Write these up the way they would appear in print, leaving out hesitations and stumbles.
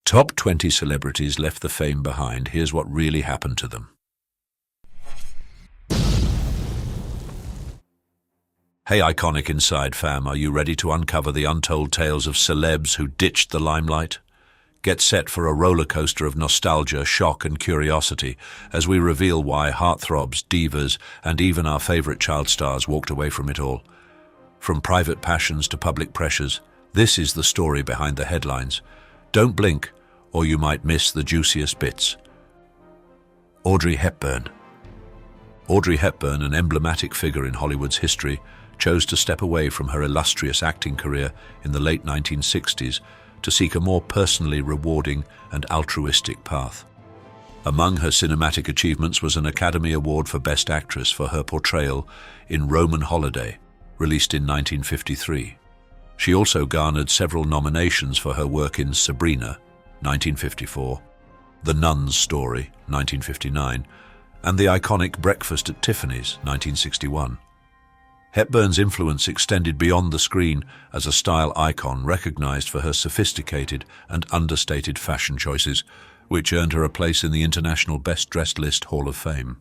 Top 20 celebrities left the fame behind. Here's what really happened to them. Hey Iconic Inside fam, are you ready to uncover the untold tales of celebs who ditched the limelight? Get set for a roller coaster of nostalgia, shock and curiosity as we reveal why heartthrobs, divas and even our favorite child stars walked away from it all. From private passions to public pressures, this is the story behind the headlines. Don't blink, or you might miss the juiciest bits. Audrey Hepburn. Audrey Hepburn, an emblematic figure in Hollywood's history, chose to step away from her illustrious acting career in the late 1960s to seek a more personally rewarding and altruistic path. Among her cinematic achievements was an Academy Award for Best Actress for her portrayal in Roman Holiday, released in 1953. She also garnered several nominations for her work in Sabrina, 1954, The Nun's Story, 1959, and the iconic Breakfast at Tiffany's, 1961. Hepburn's influence extended beyond the screen as a style icon recognized for her sophisticated and understated fashion choices, which earned her a place in the International Best Dressed List Hall of Fame.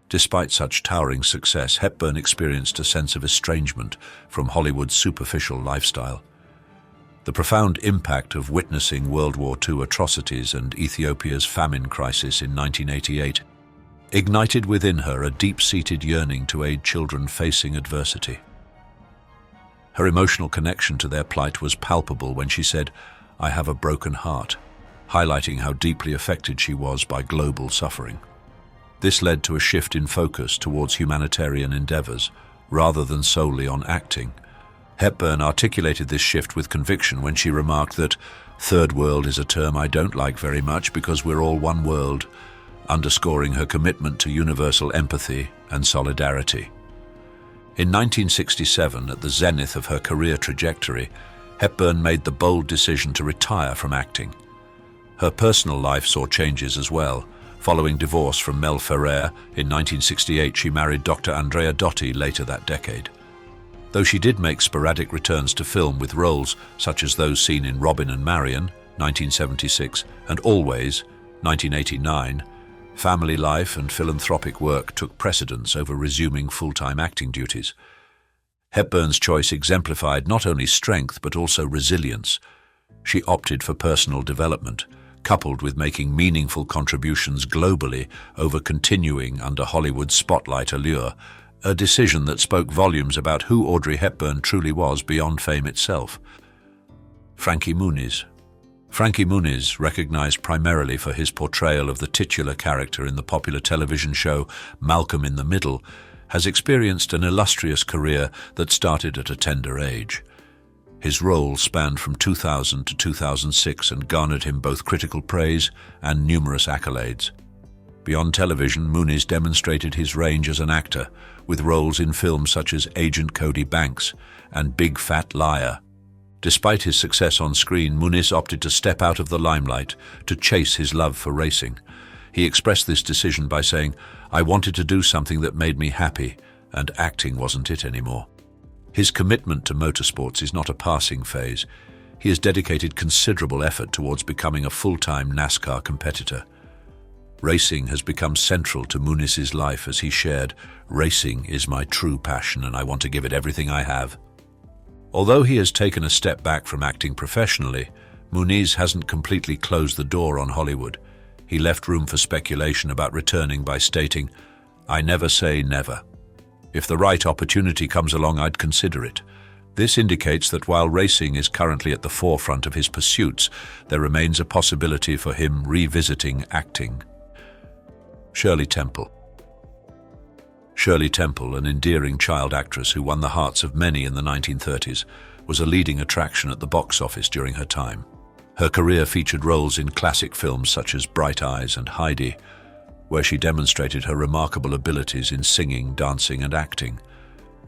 Despite such towering success, Hepburn experienced a sense of estrangement from Hollywood's superficial lifestyle. The profound impact of witnessing World War II atrocities and Ethiopia's famine crisis in 1988 ignited within her a deep-seated yearning to aid children facing adversity. Her emotional connection to their plight was palpable when she said, "I have a broken heart," highlighting how deeply affected she was by global suffering. This led to a shift in focus towards humanitarian endeavors, rather than solely on acting. Hepburn articulated this shift with conviction when she remarked that, "Third world is a term I don't like very much because we're all one world," underscoring her commitment to universal empathy and solidarity. In 1967, at the zenith of her career trajectory, Hepburn made the bold decision to retire from acting. Her personal life saw changes as well. Following divorce from Mel Ferrer in 1968, she married Dr. Andrea Dotti later that decade. Though she did make sporadic returns to film with roles such as those seen in Robin and Marian, 1976, and Always, 1989, family life and philanthropic work took precedence over resuming full-time acting duties. Hepburn's choice exemplified not only strength but also resilience. She opted for personal development, coupled with making meaningful contributions globally over continuing under Hollywood's spotlight allure, a decision that spoke volumes about who Audrey Hepburn truly was beyond fame itself. Frankie Muniz. Frankie Muniz, recognized primarily for his portrayal of the titular character in the popular television show Malcolm in the Middle, has experienced an illustrious career that started at a tender age. His role spanned from 2000 to 2006 and garnered him both critical praise and numerous accolades. Beyond television, Muniz demonstrated his range as an actor, with roles in films such as Agent Cody Banks and Big Fat Liar. Despite his success on screen, Muniz opted to step out of the limelight to chase his love for racing. He expressed this decision by saying, "I wanted to do something that made me happy, and acting wasn't it anymore." His commitment to motorsports is not a passing phase. He has dedicated considerable effort towards becoming a full-time NASCAR competitor. Racing has become central to Muniz's life as he shared, "Racing is my true passion and I want to give it everything I have." Although he has taken a step back from acting professionally, Muniz hasn't completely closed the door on Hollywood. He left room for speculation about returning by stating, "I never say never. If the right opportunity comes along, I'd consider it." This indicates that while racing is currently at the forefront of his pursuits, there remains a possibility for him revisiting acting. Shirley Temple. Shirley Temple, an endearing child actress who won the hearts of many in the 1930s, was a leading attraction at the box office during her time. Her career featured roles in classic films such as Bright Eyes and Heidi, where she demonstrated her remarkable abilities in singing, dancing, and acting.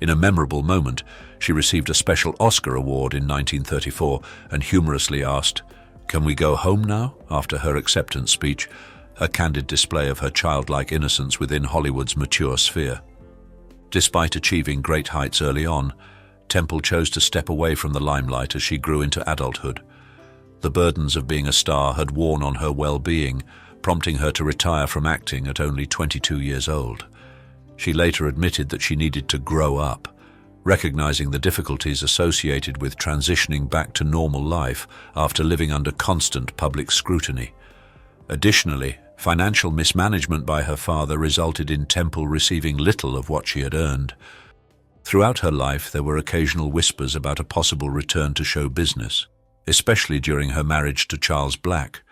In a memorable moment, she received a special Oscar award in 1934 and humorously asked, "Can we go home now?" after her acceptance speech, a candid display of her childlike innocence within Hollywood's mature sphere. Despite achieving great heights early on, Temple chose to step away from the limelight as she grew into adulthood. The burdens of being a star had worn on her well-being, prompting her to retire from acting at only 22 years old. She later admitted that she needed to grow up, recognizing the difficulties associated with transitioning back to normal life after living under constant public scrutiny. Additionally, financial mismanagement by her father resulted in Temple receiving little of what she had earned. Throughout her life, there were occasional whispers about a possible return to show business, especially during her marriage to Charles Black,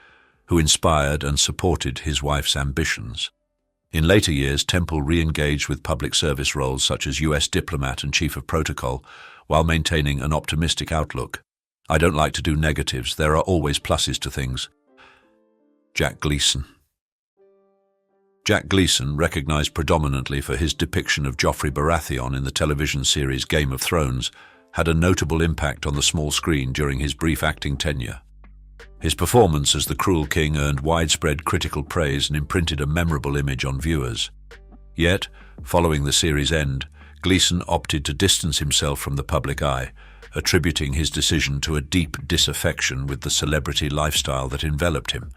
who inspired and supported his wife's ambitions. In later years, Temple re-engaged with public service roles such as U.S. diplomat and chief of protocol, while maintaining an optimistic outlook. "I don't like to do negatives. There are always pluses to things." Jack Gleeson. Jack Gleeson, recognized predominantly for his depiction of Joffrey Baratheon in the television series Game of Thrones, had a notable impact on the small screen during his brief acting tenure. His performance as the Cruel King earned widespread critical praise and imprinted a memorable image on viewers. Yet, following the series' end, Gleeson opted to distance himself from the public eye, attributing his decision to a deep disaffection with the celebrity lifestyle that enveloped him.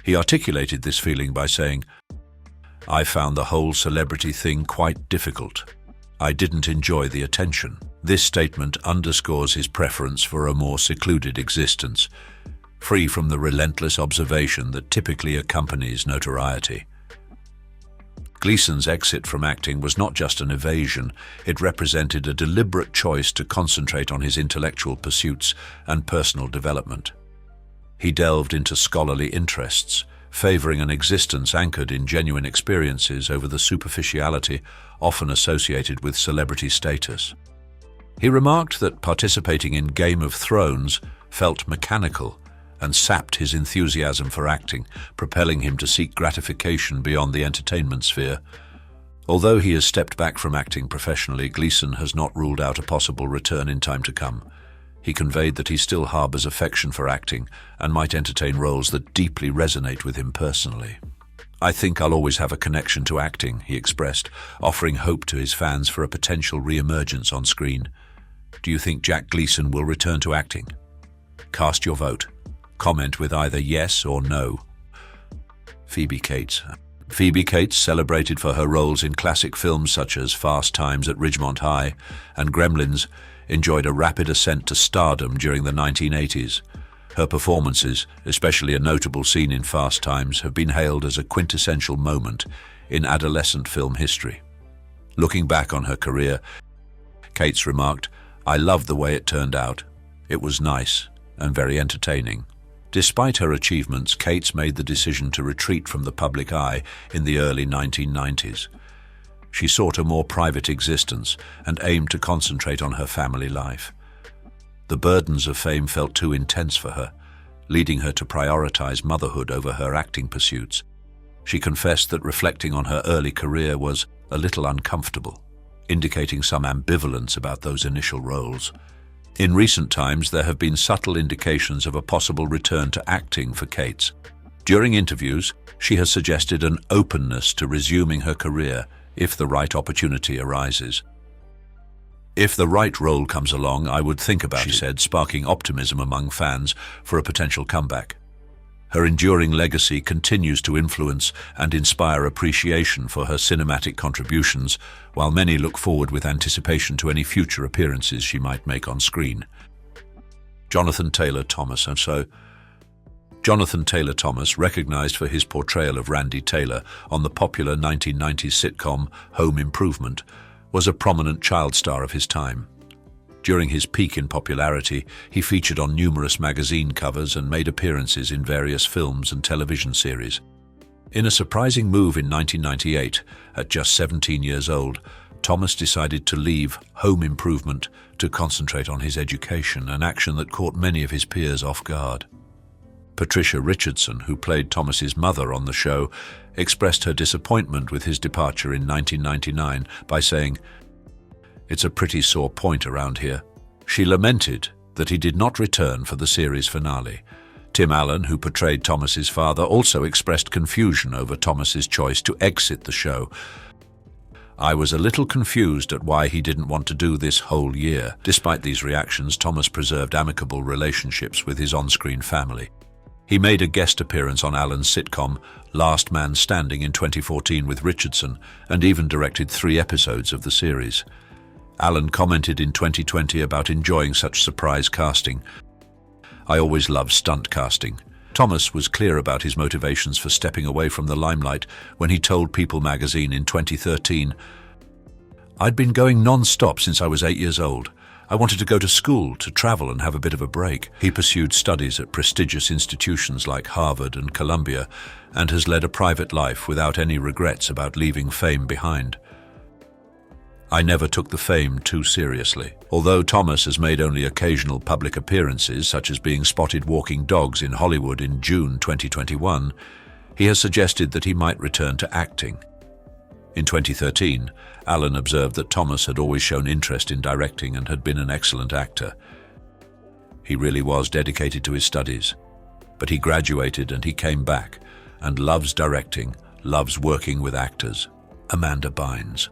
He articulated this feeling by saying, "I found the whole celebrity thing quite difficult. I didn't enjoy the attention." This statement underscores his preference for a more secluded existence, free from the relentless observation that typically accompanies notoriety. Gleeson's exit from acting was not just an evasion, it represented a deliberate choice to concentrate on his intellectual pursuits and personal development. He delved into scholarly interests, favoring an existence anchored in genuine experiences over the superficiality often associated with celebrity status. He remarked that participating in Game of Thrones felt mechanical and sapped his enthusiasm for acting, propelling him to seek gratification beyond the entertainment sphere. Although he has stepped back from acting professionally, Gleeson has not ruled out a possible return in time to come. He conveyed that he still harbors affection for acting and might entertain roles that deeply resonate with him personally. "I think I'll always have a connection to acting," he expressed, offering hope to his fans for a potential re-emergence on screen. Do you think Jack Gleeson will return to acting? Cast your vote. Comment with either yes or no. Phoebe Cates. Phoebe Cates, celebrated for her roles in classic films such as Fast Times at Ridgemont High and Gremlins, enjoyed a rapid ascent to stardom during the 1980s. Her performances, especially a notable scene in Fast Times, have been hailed as a quintessential moment in adolescent film history. Looking back on her career, Cates remarked, "I loved the way it turned out. It was nice and very entertaining." Despite her achievements, Cates made the decision to retreat from the public eye in the early 1990s. She sought a more private existence and aimed to concentrate on her family life. The burdens of fame felt too intense for her, leading her to prioritize motherhood over her acting pursuits. She confessed that reflecting on her early career was a little uncomfortable, indicating some ambivalence about those initial roles. In recent times, there have been subtle indications of a possible return to acting for Cates. During interviews, she has suggested an openness to resuming her career if the right opportunity arises. "If the right role comes along, I would think about it," she said, sparking optimism among fans for a potential comeback. Her enduring legacy continues to influence and inspire appreciation for her cinematic contributions, while many look forward with anticipation to any future appearances she might make on screen. Jonathan Taylor Thomas. Jonathan Taylor Thomas, recognized for his portrayal of Randy Taylor on the popular 1990s sitcom Home Improvement, was a prominent child star of his time. During his peak in popularity, he featured on numerous magazine covers and made appearances in various films and television series. In a surprising move in 1998, at just 17 years old, Thomas decided to leave Home Improvement to concentrate on his education, an action that caught many of his peers off guard. Patricia Richardson, who played Thomas's mother on the show, expressed her disappointment with his departure in 1999 by saying, "It's a pretty sore point around here." She lamented that he did not return for the series finale. Tim Allen, who portrayed Thomas's father, also expressed confusion over Thomas's choice to exit the show. I was a little confused at why he didn't want to do this whole year. Despite these reactions, Thomas preserved amicable relationships with his on-screen family. He made a guest appearance on Alan's sitcom Last Man Standing in 2014 with Richardson, and even directed 3 episodes of the series. Alan commented in 2020 about enjoying such surprise casting. "I always love stunt casting." Thomas was clear about his motivations for stepping away from the limelight when he told People magazine in 2013, "I'd been going non-stop since I was 8 years old. I wanted to go to school, to travel and have a bit of a break." He pursued studies at prestigious institutions like Harvard and Columbia and has led a private life without any regrets about leaving fame behind. "I never took the fame too seriously." Although Thomas has made only occasional public appearances, such as being spotted walking dogs in Hollywood in June 2021, he has suggested that he might return to acting. In 2013, Alan observed that Thomas had always shown interest in directing and had been an excellent actor. He really was dedicated to his studies, but he graduated and he came back and loves directing, loves working with actors. Amanda Bynes.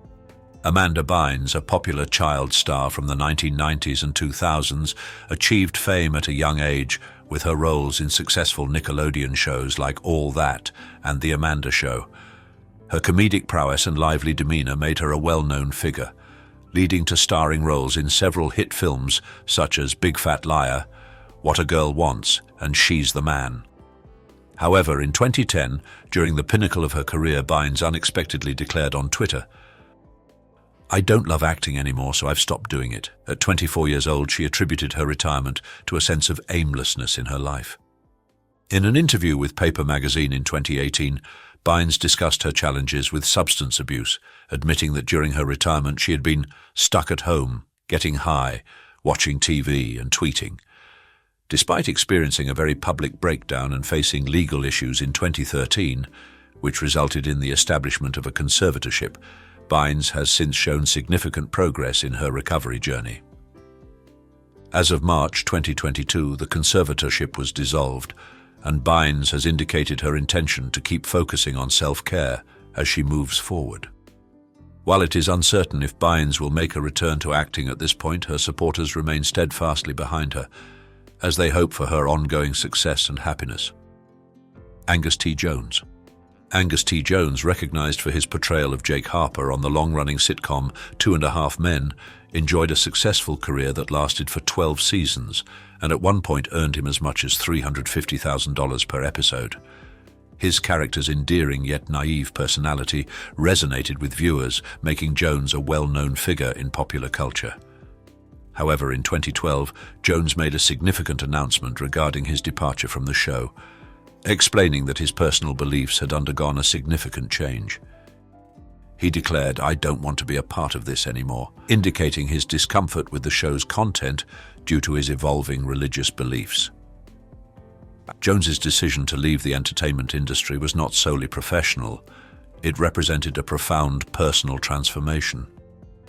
Amanda Bynes, a popular child star from the 1990s and 2000s, achieved fame at a young age with her roles in successful Nickelodeon shows like All That and The Amanda Show. Her comedic prowess and lively demeanor made her a well-known figure, leading to starring roles in several hit films such as Big Fat Liar, What a Girl Wants, and She's the Man. However, in 2010, during the pinnacle of her career, Bynes unexpectedly declared on Twitter, "I don't love acting anymore, so I've stopped doing it." At 24 years old, she attributed her retirement to a sense of aimlessness in her life. In an interview with Paper magazine in 2018, Bynes discussed her challenges with substance abuse, admitting that during her retirement she had been stuck at home, getting high, watching TV and tweeting. Despite experiencing a very public breakdown and facing legal issues in 2013, which resulted in the establishment of a conservatorship, Bynes has since shown significant progress in her recovery journey. As of March 2022, the conservatorship was dissolved, and Bynes has indicated her intention to keep focusing on self-care as she moves forward. While it is uncertain if Bynes will make a return to acting at this point, her supporters remain steadfastly behind her, as they hope for her ongoing success and happiness. Angus T. Jones. Angus T. Jones, recognized for his portrayal of Jake Harper on the long-running sitcom 2.5 Men, enjoyed a successful career that lasted for 12 seasons and at one point earned him as much as $350,000 per episode. His character's endearing yet naive personality resonated with viewers, making Jones a well-known figure in popular culture. However, in 2012, Jones made a significant announcement regarding his departure from the show, explaining that his personal beliefs had undergone a significant change. He declared, "I don't want to be a part of this anymore," indicating his discomfort with the show's content due to his evolving religious beliefs. Jones's decision to leave the entertainment industry was not solely professional. It represented a profound personal transformation.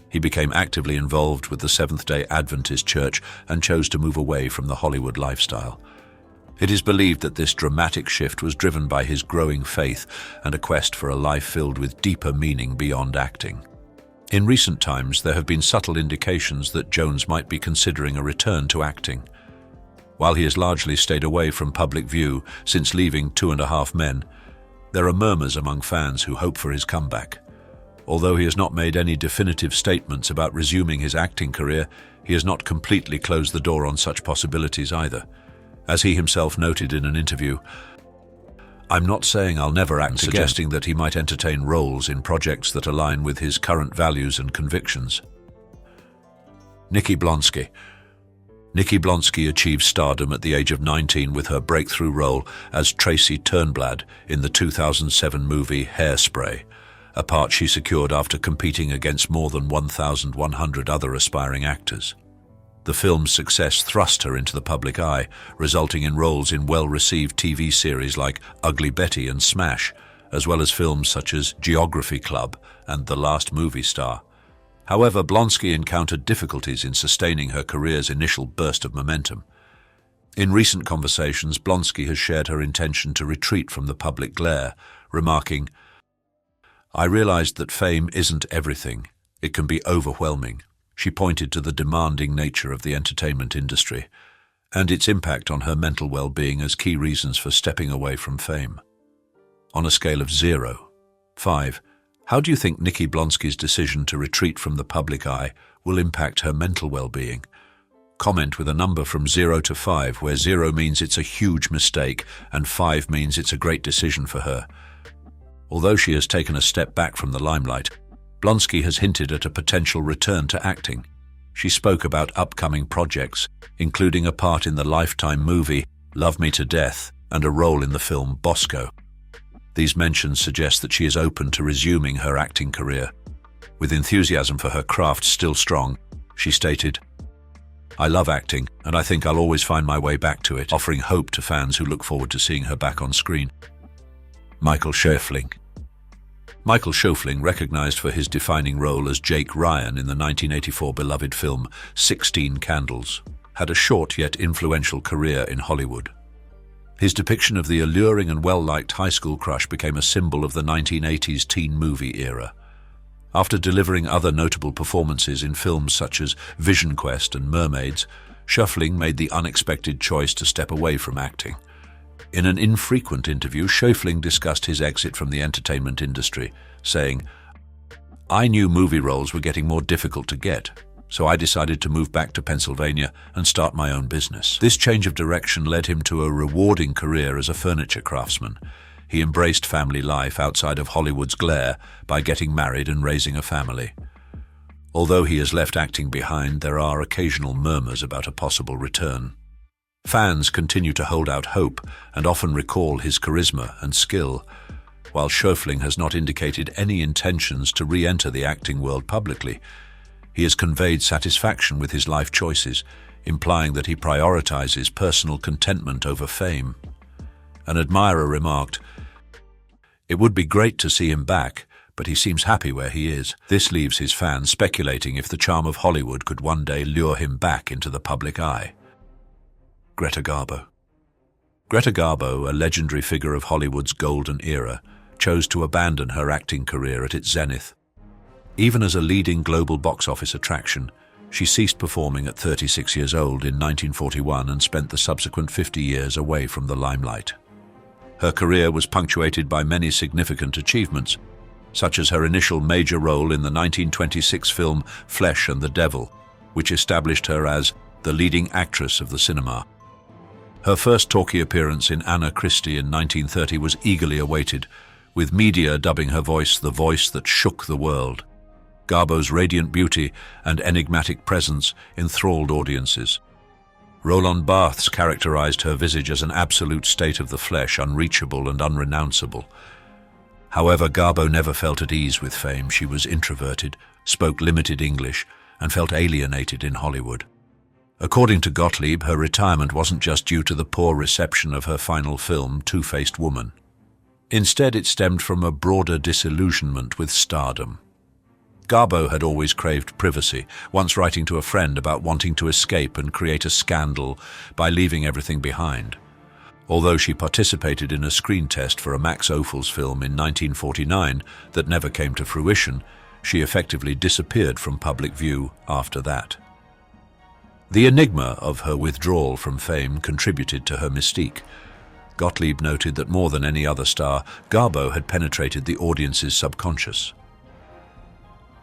He became actively involved with the Seventh-day Adventist Church and chose to move away from the Hollywood lifestyle. It is believed that this dramatic shift was driven by his growing faith and a quest for a life filled with deeper meaning beyond acting. In recent times, there have been subtle indications that Jones might be considering a return to acting. While he has largely stayed away from public view since leaving 2.5 Men, there are murmurs among fans who hope for his comeback. Although he has not made any definitive statements about resuming his acting career, he has not completely closed the door on such possibilities either. As he himself noted in an interview, "I'm not saying I'll never act," suggesting that he might entertain roles in projects that align with his current values and convictions. Nikki Blonsky. Nikki Blonsky achieved stardom at the age of 19 with her breakthrough role as Tracy Turnblad in the 2007 movie Hairspray, a part she secured after competing against more than 1,100 other aspiring actors. The film's success thrust her into the public eye, resulting in roles in well-received TV series like Ugly Betty and Smash, as well as films such as Geography Club and The Last Movie Star. However, Blonsky encountered difficulties in sustaining her career's initial burst of momentum. In recent conversations, Blonsky has shared her intention to retreat from the public glare, remarking, I realized that fame isn't everything. It can be overwhelming. She pointed to the demanding nature of the entertainment industry and its impact on her mental well-being as key reasons for stepping away from fame. On a scale of 0, 5, how do you think Nikki Blonsky's decision to retreat from the public eye will impact her mental well-being? Comment with a number from 0 to 5, where 0 means it's a huge mistake and 5 means it's a great decision for her. Although she has taken a step back from the limelight, Blonsky has hinted at a potential return to acting. She spoke about upcoming projects, including a part in the Lifetime movie Love Me to Death and a role in the film Bosco. These mentions suggest that she is open to resuming her acting career. With enthusiasm for her craft still strong, she stated, "I love acting, and I think I'll always find my way back to it," offering hope to fans who look forward to seeing her back on screen. Michael Schoeffling. Michael Schoeffling, recognized for his defining role as Jake Ryan in the 1984 beloved film 16 Candles, had a short yet influential career in Hollywood. His depiction of the alluring and well-liked high school crush became a symbol of the 1980s teen movie era. After delivering other notable performances in films such as Vision Quest and Mermaids, Schoeffling made the unexpected choice to step away from acting. In an infrequent interview, Schoeffling discussed his exit from the entertainment industry, saying, "I knew movie roles were getting more difficult to get, so I decided to move back to Pennsylvania and start my own business." This change of direction led him to a rewarding career as a furniture craftsman. He embraced family life outside of Hollywood's glare by getting married and raising a family. Although he has left acting behind, there are occasional murmurs about a possible return. Fans continue to hold out hope and often recall his charisma and skill, while Schoeffling has not indicated any intentions to re-enter the acting world publicly. He has conveyed satisfaction with his life choices, implying that he prioritizes personal contentment over fame. An admirer remarked, "It would be great to see him back, but he seems happy where he is." This leaves his fans speculating if the charm of Hollywood could one day lure him back into the public eye. Greta Garbo. Greta Garbo, a legendary figure of Hollywood's golden era, chose to abandon her acting career at its zenith. Even as a leading global box office attraction, she ceased performing at 36 years old in 1941 and spent the subsequent 50 years away from the limelight. Her career was punctuated by many significant achievements, such as her initial major role in the 1926 film Flesh and the Devil, which established her as the leading actress of the cinema. Her first talkie appearance in Anna Christie in 1930 was eagerly awaited, with media dubbing her voice the voice that shook the world. Garbo's radiant beauty and enigmatic presence enthralled audiences. Roland Barthes characterized her visage as an absolute state of the flesh, unreachable and unrenounceable. However, Garbo never felt at ease with fame. She was introverted, spoke limited English, and felt alienated in Hollywood. According to Gottlieb, her retirement wasn't just due to the poor reception of her final film, Two-Faced Woman. Instead, it stemmed from a broader disillusionment with stardom. Garbo had always craved privacy, once writing to a friend about wanting to escape and create a scandal by leaving everything behind. Although she participated in a screen test for a Max Ophuls film in 1949 that never came to fruition, she effectively disappeared from public view after that. The enigma of her withdrawal from fame contributed to her mystique. Gottlieb noted that more than any other star, Garbo had penetrated the audience's subconscious.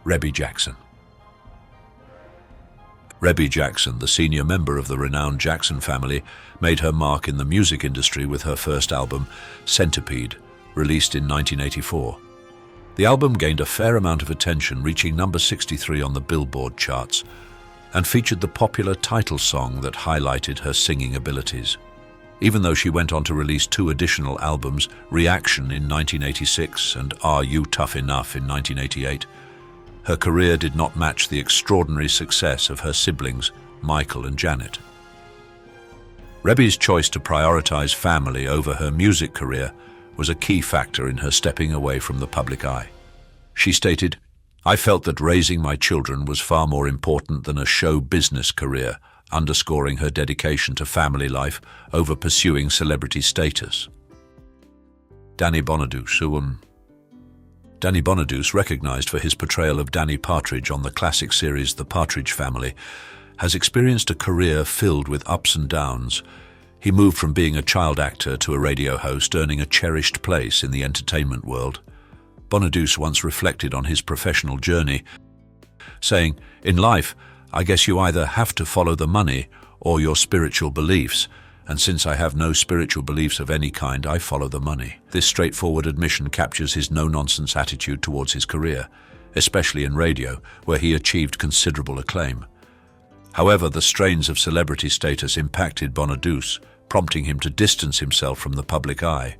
Rebbie Jackson. Rebbie Jackson, the senior member of the renowned Jackson family, made her mark in the music industry with her first album, Centipede, released in 1984. The album gained a fair amount of attention, reaching number 63 on the Billboard charts, and featured the popular title song that highlighted her singing abilities. Even though she went on to release 2 additional albums, Reaction in 1986 and Are You Tough Enough in 1988, her career did not match the extraordinary success of her siblings, Michael and Janet. Rebbie's choice to prioritize family over her music career was a key factor in her stepping away from the public eye. She stated, "I felt that raising my children was far more important than a show business career," underscoring her dedication to family life over pursuing celebrity status. Bonaduce. Danny Bonaduce, recognized for his portrayal of Danny Partridge on the classic series The Partridge Family, has experienced a career filled with ups and downs. He moved from being a child actor to a radio host, earning a cherished place in the entertainment world. Bonaduce once reflected on his professional journey, saying, "In life, I guess you either have to follow the money or your spiritual beliefs, and since I have no spiritual beliefs of any kind, I follow the money." This straightforward admission captures his no-nonsense attitude towards his career, especially in radio, where he achieved considerable acclaim. However, the strains of celebrity status impacted Bonaduce, prompting him to distance himself from the public eye.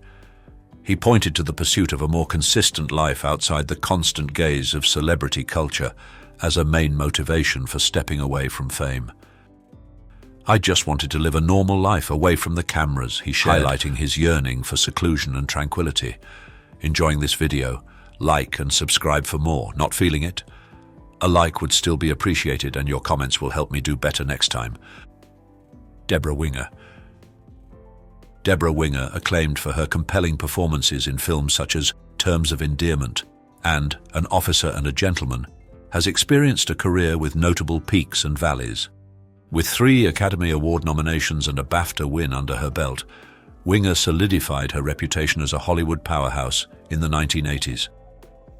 He pointed to the pursuit of a more consistent life outside the constant gaze of celebrity culture as a main motivation for stepping away from fame. "I just wanted to live a normal life away from the cameras," he shared, highlighting his yearning for seclusion and tranquility. Enjoying this video? Like and subscribe for more. Not feeling it? A like would still be appreciated, and your comments will help me do better next time. Debra Winger. Debra Winger, acclaimed for her compelling performances in films such as Terms of Endearment and An Officer and a Gentleman, has experienced a career with notable peaks and valleys. With 3 Academy Award nominations and a BAFTA win under her belt, Winger solidified her reputation as a Hollywood powerhouse in the 1980s.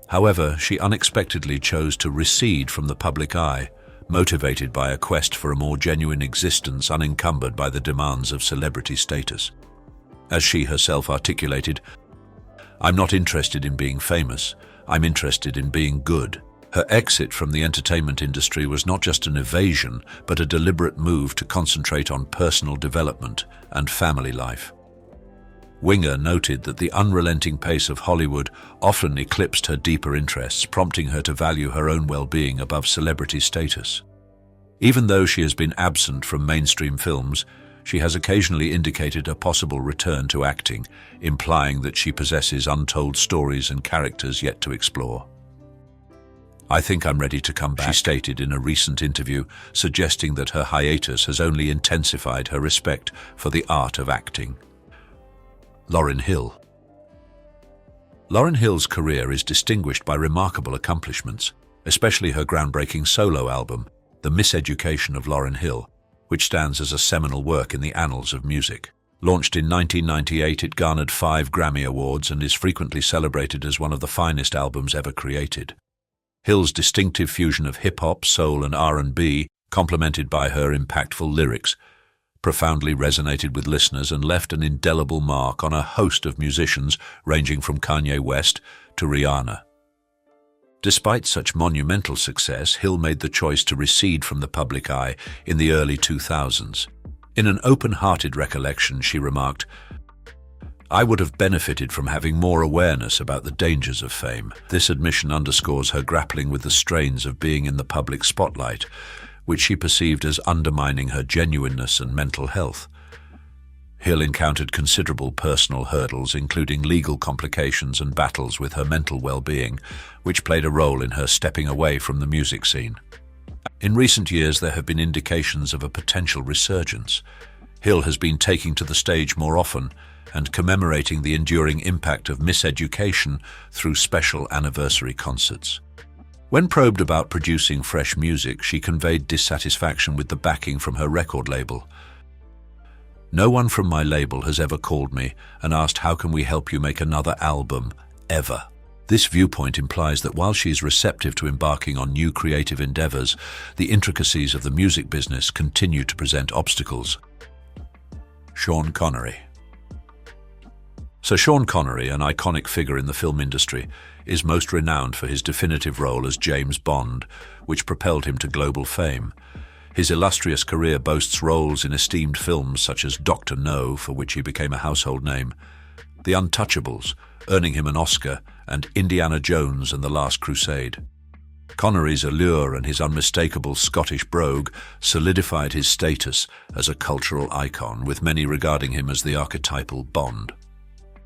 However, she unexpectedly chose to recede from the public eye, motivated by a quest for a more genuine existence unencumbered by the demands of celebrity status. As she herself articulated, "I'm not interested in being famous, I'm interested in being good." Her exit from the entertainment industry was not just an evasion, but a deliberate move to concentrate on personal development and family life. Winger noted that the unrelenting pace of Hollywood often eclipsed her deeper interests, prompting her to value her own well-being above celebrity status. Even though she has been absent from mainstream films, she has occasionally indicated a possible return to acting, implying that she possesses untold stories and characters yet to explore. "I think I'm ready to come back," she stated in a recent interview, suggesting that her hiatus has only intensified her respect for the art of acting. Lauryn Hill. Lauryn Hill's career is distinguished by remarkable accomplishments, especially her groundbreaking solo album, The Miseducation of Lauryn Hill, which stands as a seminal work in the annals of music. Launched in 1998, it garnered 5 Grammy Awards and is frequently celebrated as one of the finest albums ever created. Hill's distinctive fusion of hip-hop, soul, and R&B, complemented by her impactful lyrics, profoundly resonated with listeners and left an indelible mark on a host of musicians ranging from Kanye West to Rihanna. Despite such monumental success, Hill made the choice to recede from the public eye in the early 2000s. In an open-hearted recollection, she remarked, "I would have benefited from having more awareness about the dangers of fame." This admission underscores her grappling with the strains of being in the public spotlight, which she perceived as undermining her genuineness and mental health. Hill encountered considerable personal hurdles, including legal complications and battles with her mental well-being, which played a role in her stepping away from the music scene. In recent years, there have been indications of a potential resurgence. Hill has been taking to the stage more often and commemorating the enduring impact of miseducation through special anniversary concerts. When probed about producing fresh music, she conveyed dissatisfaction with the backing from her record label. "No one from my label has ever called me and asked, 'How can we help you make another album?' ever." This viewpoint implies that while she is receptive to embarking on new creative endeavors, the intricacies of the music business continue to present obstacles. Sean Connery. So Sean Connery, an iconic figure in the film industry, is most renowned for his definitive role as James Bond, which propelled him to global fame. His illustrious career boasts roles in esteemed films such as Dr. No, for which he became a household name, The Untouchables, earning him an Oscar, and Indiana Jones and the Last Crusade. Connery's allure and his unmistakable Scottish brogue solidified his status as a cultural icon, with many regarding him as the archetypal Bond.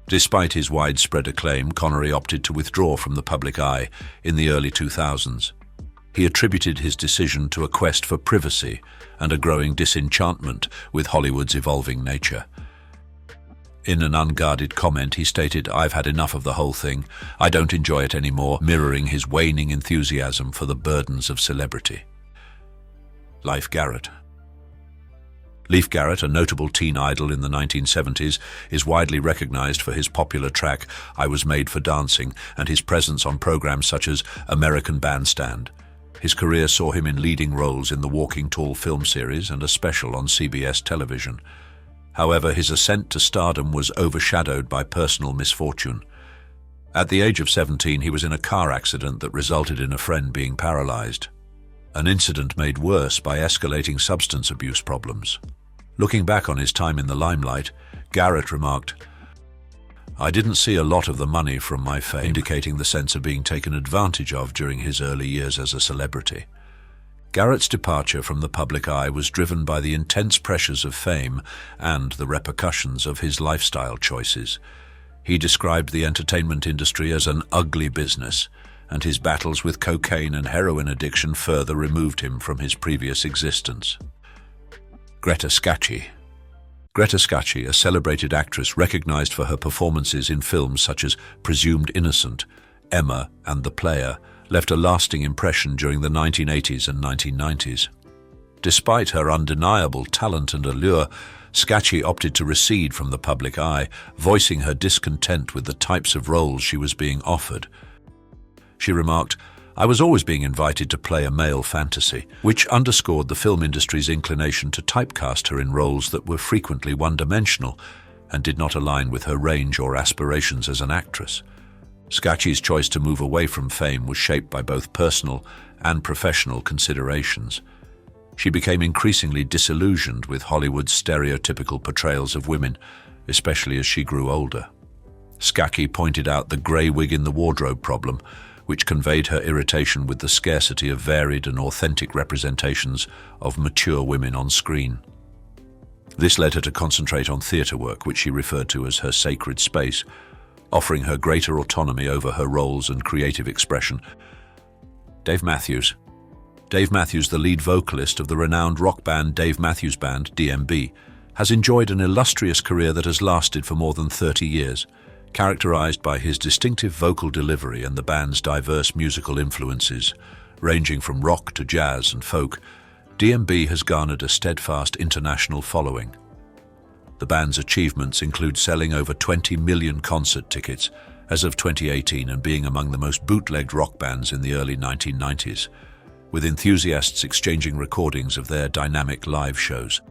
Despite his widespread acclaim, Connery opted to withdraw from the public eye in the early 2000s. He attributed his decision to a quest for privacy and a growing disenchantment with Hollywood's evolving nature. In an unguarded comment, he stated, "I've had enough of the whole thing. I don't enjoy it anymore," mirroring his waning enthusiasm for the burdens of celebrity. Leif Garrett. Leif Garrett, a notable teen idol in the 1970s, is widely recognized for his popular track "I Was Made for Dancing" and his presence on programs such as American Bandstand. His career saw him in leading roles in the Walking Tall film series and a special on CBS television. However, his ascent to stardom was overshadowed by personal misfortune. At the age of 17, he was in a car accident that resulted in a friend being paralyzed. An incident made worse by escalating substance abuse problems. Looking back on his time in the limelight, Garrett remarked, "I didn't see a lot of the money from my fame," indicating the sense of being taken advantage of during his early years as a celebrity. Garrett's departure from the public eye was driven by the intense pressures of fame and the repercussions of his lifestyle choices. He described the entertainment industry as an ugly business, and his battles with cocaine and heroin addiction further removed him from his previous existence. Greta Scacchi. Greta Scacchi, a celebrated actress recognized for her performances in films such as Presumed Innocent, Emma, and The Player, left a lasting impression during the 1980s and 1990s. Despite her undeniable talent and allure, Scacchi opted to recede from the public eye, voicing her discontent with the types of roles she was being offered. She remarked, "I was always being invited to play a male fantasy," which underscored the film industry's inclination to typecast her in roles that were frequently one-dimensional and did not align with her range or aspirations as an actress. Scacchi's choice to move away from fame was shaped by both personal and professional considerations. She became increasingly disillusioned with Hollywood's stereotypical portrayals of women, especially as she grew older. Scacchi pointed out the grey wig in the wardrobe problem, which conveyed her irritation with the scarcity of varied and authentic representations of mature women on screen. This led her to concentrate on theatre work, which she referred to as her sacred space, offering her greater autonomy over her roles and creative expression. Dave Matthews. Dave Matthews, the lead vocalist of the renowned rock band Dave Matthews Band, DMB, has enjoyed an illustrious career that has lasted for more than 30 years. Characterized by his distinctive vocal delivery and the band's diverse musical influences, ranging from rock to jazz and folk, DMB has garnered a steadfast international following. The band's achievements include selling over 20 million concert tickets as of 2018 and being among the most bootlegged rock bands in the early 1990s, with enthusiasts exchanging recordings of their dynamic live shows.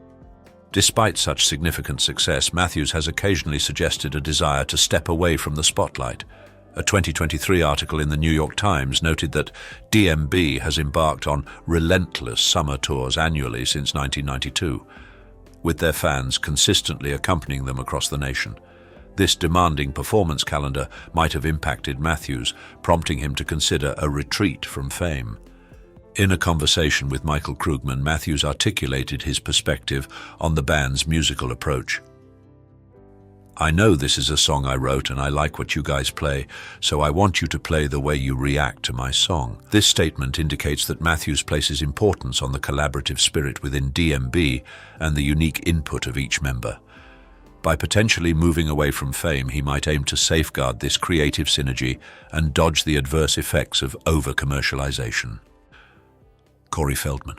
Despite such significant success, Matthews has occasionally suggested a desire to step away from the spotlight. A 2023 article in the New York Times noted that DMB has embarked on relentless summer tours annually since 1992, with their fans consistently accompanying them across the nation. This demanding performance calendar might have impacted Matthews, prompting him to consider a retreat from fame. In a conversation with Michael Krugman, Matthews articulated his perspective on the band's musical approach. "I know this is a song I wrote and I like what you guys play, so I want you to play the way you react to my song." This statement indicates that Matthews places importance on the collaborative spirit within DMB and the unique input of each member. By potentially moving away from fame, he might aim to safeguard this creative synergy and dodge the adverse effects of over-commercialization. Corey Feldman.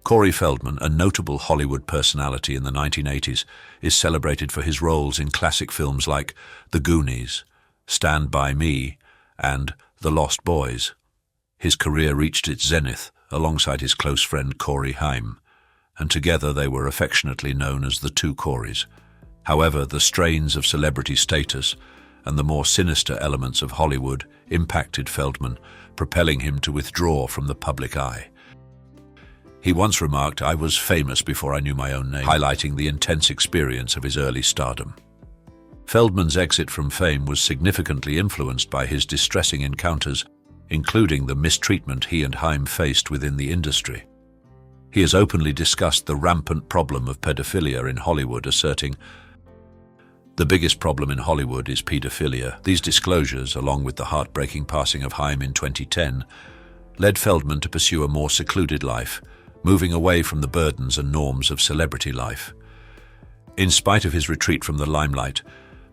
Corey Feldman, a notable Hollywood personality in the 1980s, is celebrated for his roles in classic films like The Goonies, Stand By Me, and The Lost Boys. His career reached its zenith alongside his close friend Corey Haim, and together they were affectionately known as the Two Coreys. However, the strains of celebrity status and the more sinister elements of Hollywood impacted Feldman, propelling him to withdraw from the public eye. He once remarked, "I was famous before I knew my own name," highlighting the intense experience of his early stardom. Feldman's exit from fame was significantly influenced by his distressing encounters, including the mistreatment he and Haim faced within the industry. He has openly discussed the rampant problem of pedophilia in Hollywood, asserting, "The biggest problem in Hollywood is pedophilia." These disclosures, along with the heartbreaking passing of Haim in 2010, led Feldman to pursue a more secluded life, moving away from the burdens and norms of celebrity life. In spite of his retreat from the limelight,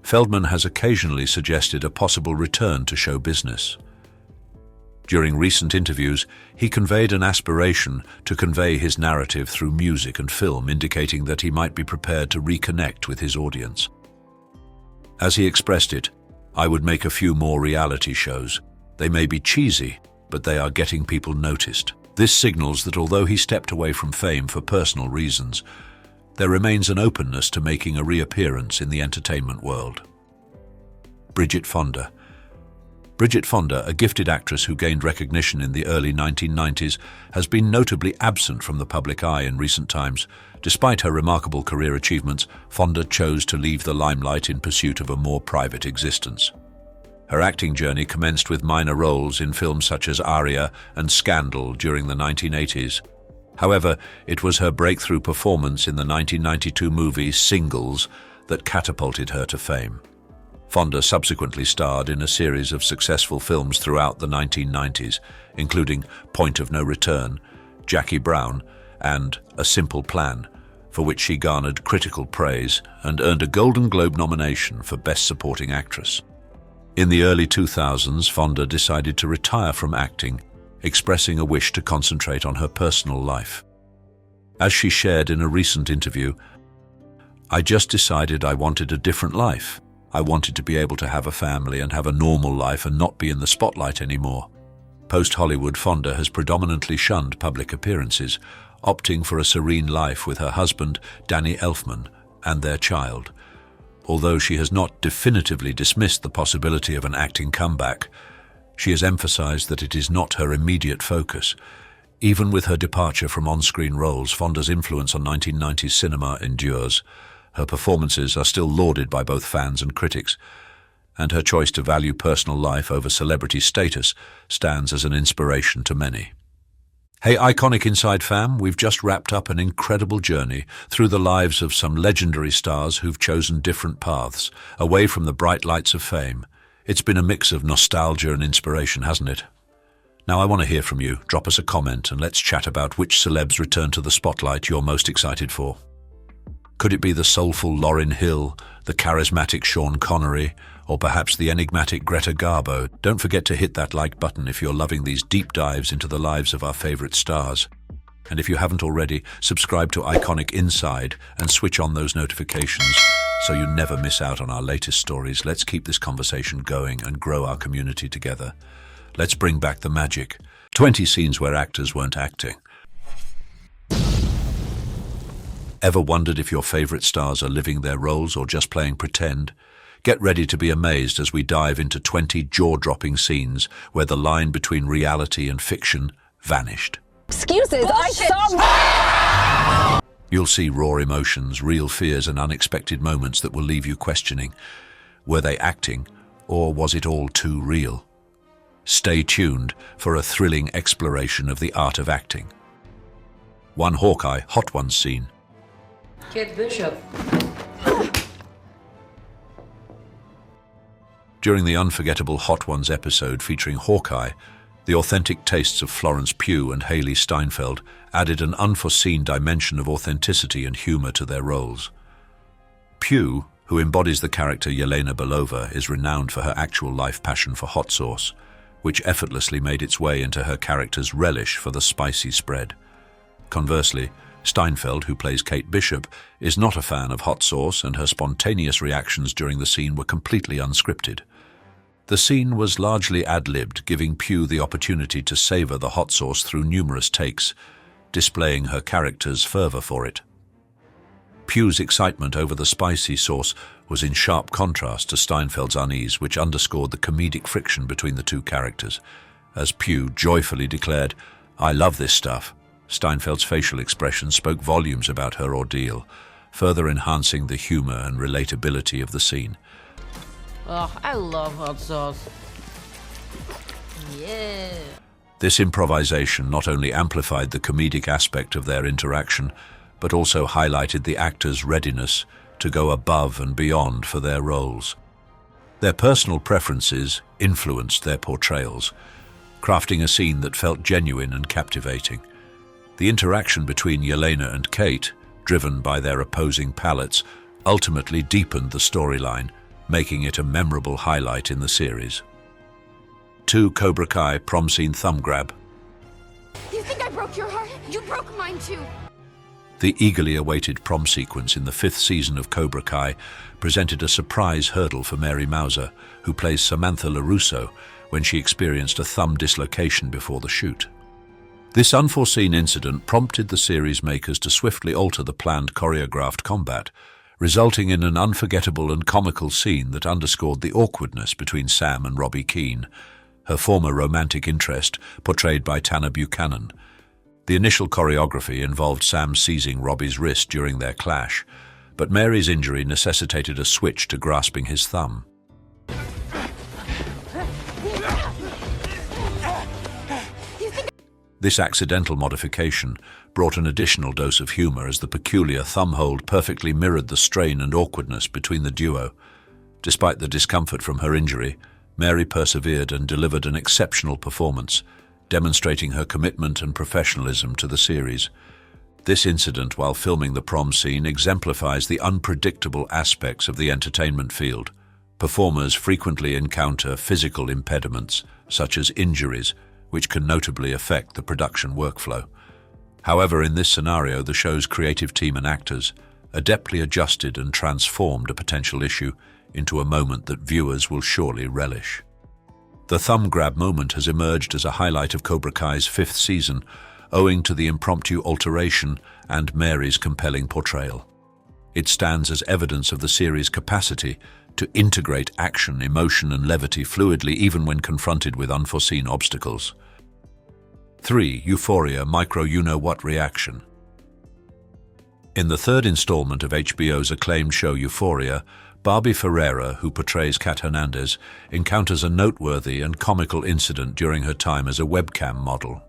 Feldman has occasionally suggested a possible return to show business. During recent interviews, he conveyed an aspiration to convey his narrative through music and film, indicating that he might be prepared to reconnect with his audience. As he expressed it, "I would make a few more reality shows. They may be cheesy, but they are getting people noticed." This signals that although he stepped away from fame for personal reasons, there remains an openness to making a reappearance in the entertainment world. Bridget Fonda. Bridget Fonda, a gifted actress who gained recognition in the early 1990s, has been notably absent from the public eye in recent times. Despite her remarkable career achievements, Fonda chose to leave the limelight in pursuit of a more private existence. Her acting journey commenced with minor roles in films such as Aria and Scandal during the 1980s. However, it was her breakthrough performance in the 1992 movie Singles that catapulted her to fame. Fonda subsequently starred in a series of successful films throughout the 1990s, including Point of No Return, Jackie Brown, and A Simple Plan, for which she garnered critical praise and earned a Golden Globe nomination for Best Supporting Actress. In the early 2000s, Fonda decided to retire from acting, expressing a wish to concentrate on her personal life. As she shared in a recent interview, "I just decided I wanted a different life. I wanted to be able to have a family and have a normal life and not be in the spotlight anymore." Post-Hollywood, Fonda has predominantly shunned public appearances, opting for a serene life with her husband, Danny Elfman, and their child. Although she has not definitively dismissed the possibility of an acting comeback, she has emphasized that it is not her immediate focus. Even with her departure from on-screen roles, Fonda's influence on 1990s cinema endures. Her performances are still lauded by both fans and critics, and her choice to value personal life over celebrity status stands as an inspiration to many. Hey, Iconic Inside fam, we've just wrapped up an incredible journey through the lives of some legendary stars who've chosen different paths, away from the bright lights of fame. It's been a mix of nostalgia and inspiration, hasn't it? Now I want to hear from you. Drop us a comment and let's chat about which celebs return to the spotlight you're most excited for. Could it be the soulful Lauryn Hill, the charismatic Sean Connery, or perhaps the enigmatic Greta Garbo? Don't forget to hit that like button if you're loving these deep dives into the lives of our favorite stars. And if you haven't already, subscribe to Iconic Inside and switch on those notifications so you never miss out on our latest stories. Let's keep this conversation going and grow our community together. Let's bring back the magic. 20 scenes where actors weren't acting. Ever wondered if your favorite stars are living their roles or just playing pretend? Get ready to be amazed as we dive into 20 jaw-dropping scenes where the line between reality and fiction vanished. Excuses, I saw. You'll see raw emotions, real fears, and unexpected moments that will leave you questioning. Were they acting, or was it all too real? Stay tuned for a thrilling exploration of the art of acting. One Hawkeye Hot Ones scene. Kate Bishop. During the unforgettable Hot Ones episode featuring Hawkeye, the authentic tastes of Florence Pugh and Haley Steinfeld added an unforeseen dimension of authenticity and humor to their roles. Pugh, who embodies the character Yelena Belova, is renowned for her actual life passion for hot sauce, which effortlessly made its way into her character's relish for the spicy spread. Conversely, Steinfeld, who plays Kate Bishop, is not a fan of hot sauce, and her spontaneous reactions during the scene were completely unscripted. The scene was largely ad-libbed, giving Pugh the opportunity to savor the hot sauce through numerous takes, displaying her character's fervor for it. Pugh's excitement over the spicy sauce was in sharp contrast to Steinfeld's unease, which underscored the comedic friction between the two characters. As Pugh joyfully declared, "I love this stuff," Steinfeld's facial expression spoke volumes about her ordeal, further enhancing the humor and relatability of the scene. Oh, I love hot sauce. Yeah. This improvisation not only amplified the comedic aspect of their interaction, but also highlighted the actors' readiness to go above and beyond for their roles. Their personal preferences influenced their portrayals, crafting a scene that felt genuine and captivating. The interaction between Yelena and Kate, driven by their opposing palates, ultimately deepened the storyline, making it a memorable highlight in the series. 2. Cobra Kai prom scene thumb grab. You think I broke your heart? You broke mine too. The eagerly awaited prom sequence in the 5th season of Cobra Kai presented a surprise hurdle for Mary Mouser, who plays Samantha LaRusso, when she experienced a thumb dislocation before the shoot. This unforeseen incident prompted the series makers to swiftly alter the planned choreographed combat, resulting in an unforgettable and comical scene that underscored the awkwardness between Sam and Robbie Keane, her former romantic interest portrayed by Tanner Buchanan. The initial choreography involved Sam seizing Robbie's wrist during their clash, but Mary's injury necessitated a switch to grasping his thumb. This accidental modification brought an additional dose of humor as the peculiar thumb hold perfectly mirrored the strain and awkwardness between the duo. Despite the discomfort from her injury, Mary persevered and delivered an exceptional performance, demonstrating her commitment and professionalism to the series. This incident while filming the prom scene exemplifies the unpredictable aspects of the entertainment field. Performers frequently encounter physical impediments, such as injuries, which can notably affect the production workflow. However, in this scenario, the show's creative team and actors adeptly adjusted and transformed a potential issue into a moment that viewers will surely relish. The thumb grab moment has emerged as a highlight of Cobra Kai's 5th season, owing to the impromptu alteration and Mary's compelling portrayal. It stands as evidence of the series' capacity to integrate action, emotion, and levity fluidly even when confronted with unforeseen obstacles. 3. Euphoria micro-you-know-what reaction. In the 3rd installment of HBO's acclaimed show Euphoria, Barbie Ferreira, who portrays Kat Hernandez, encounters a noteworthy and comical incident during her time as a webcam model.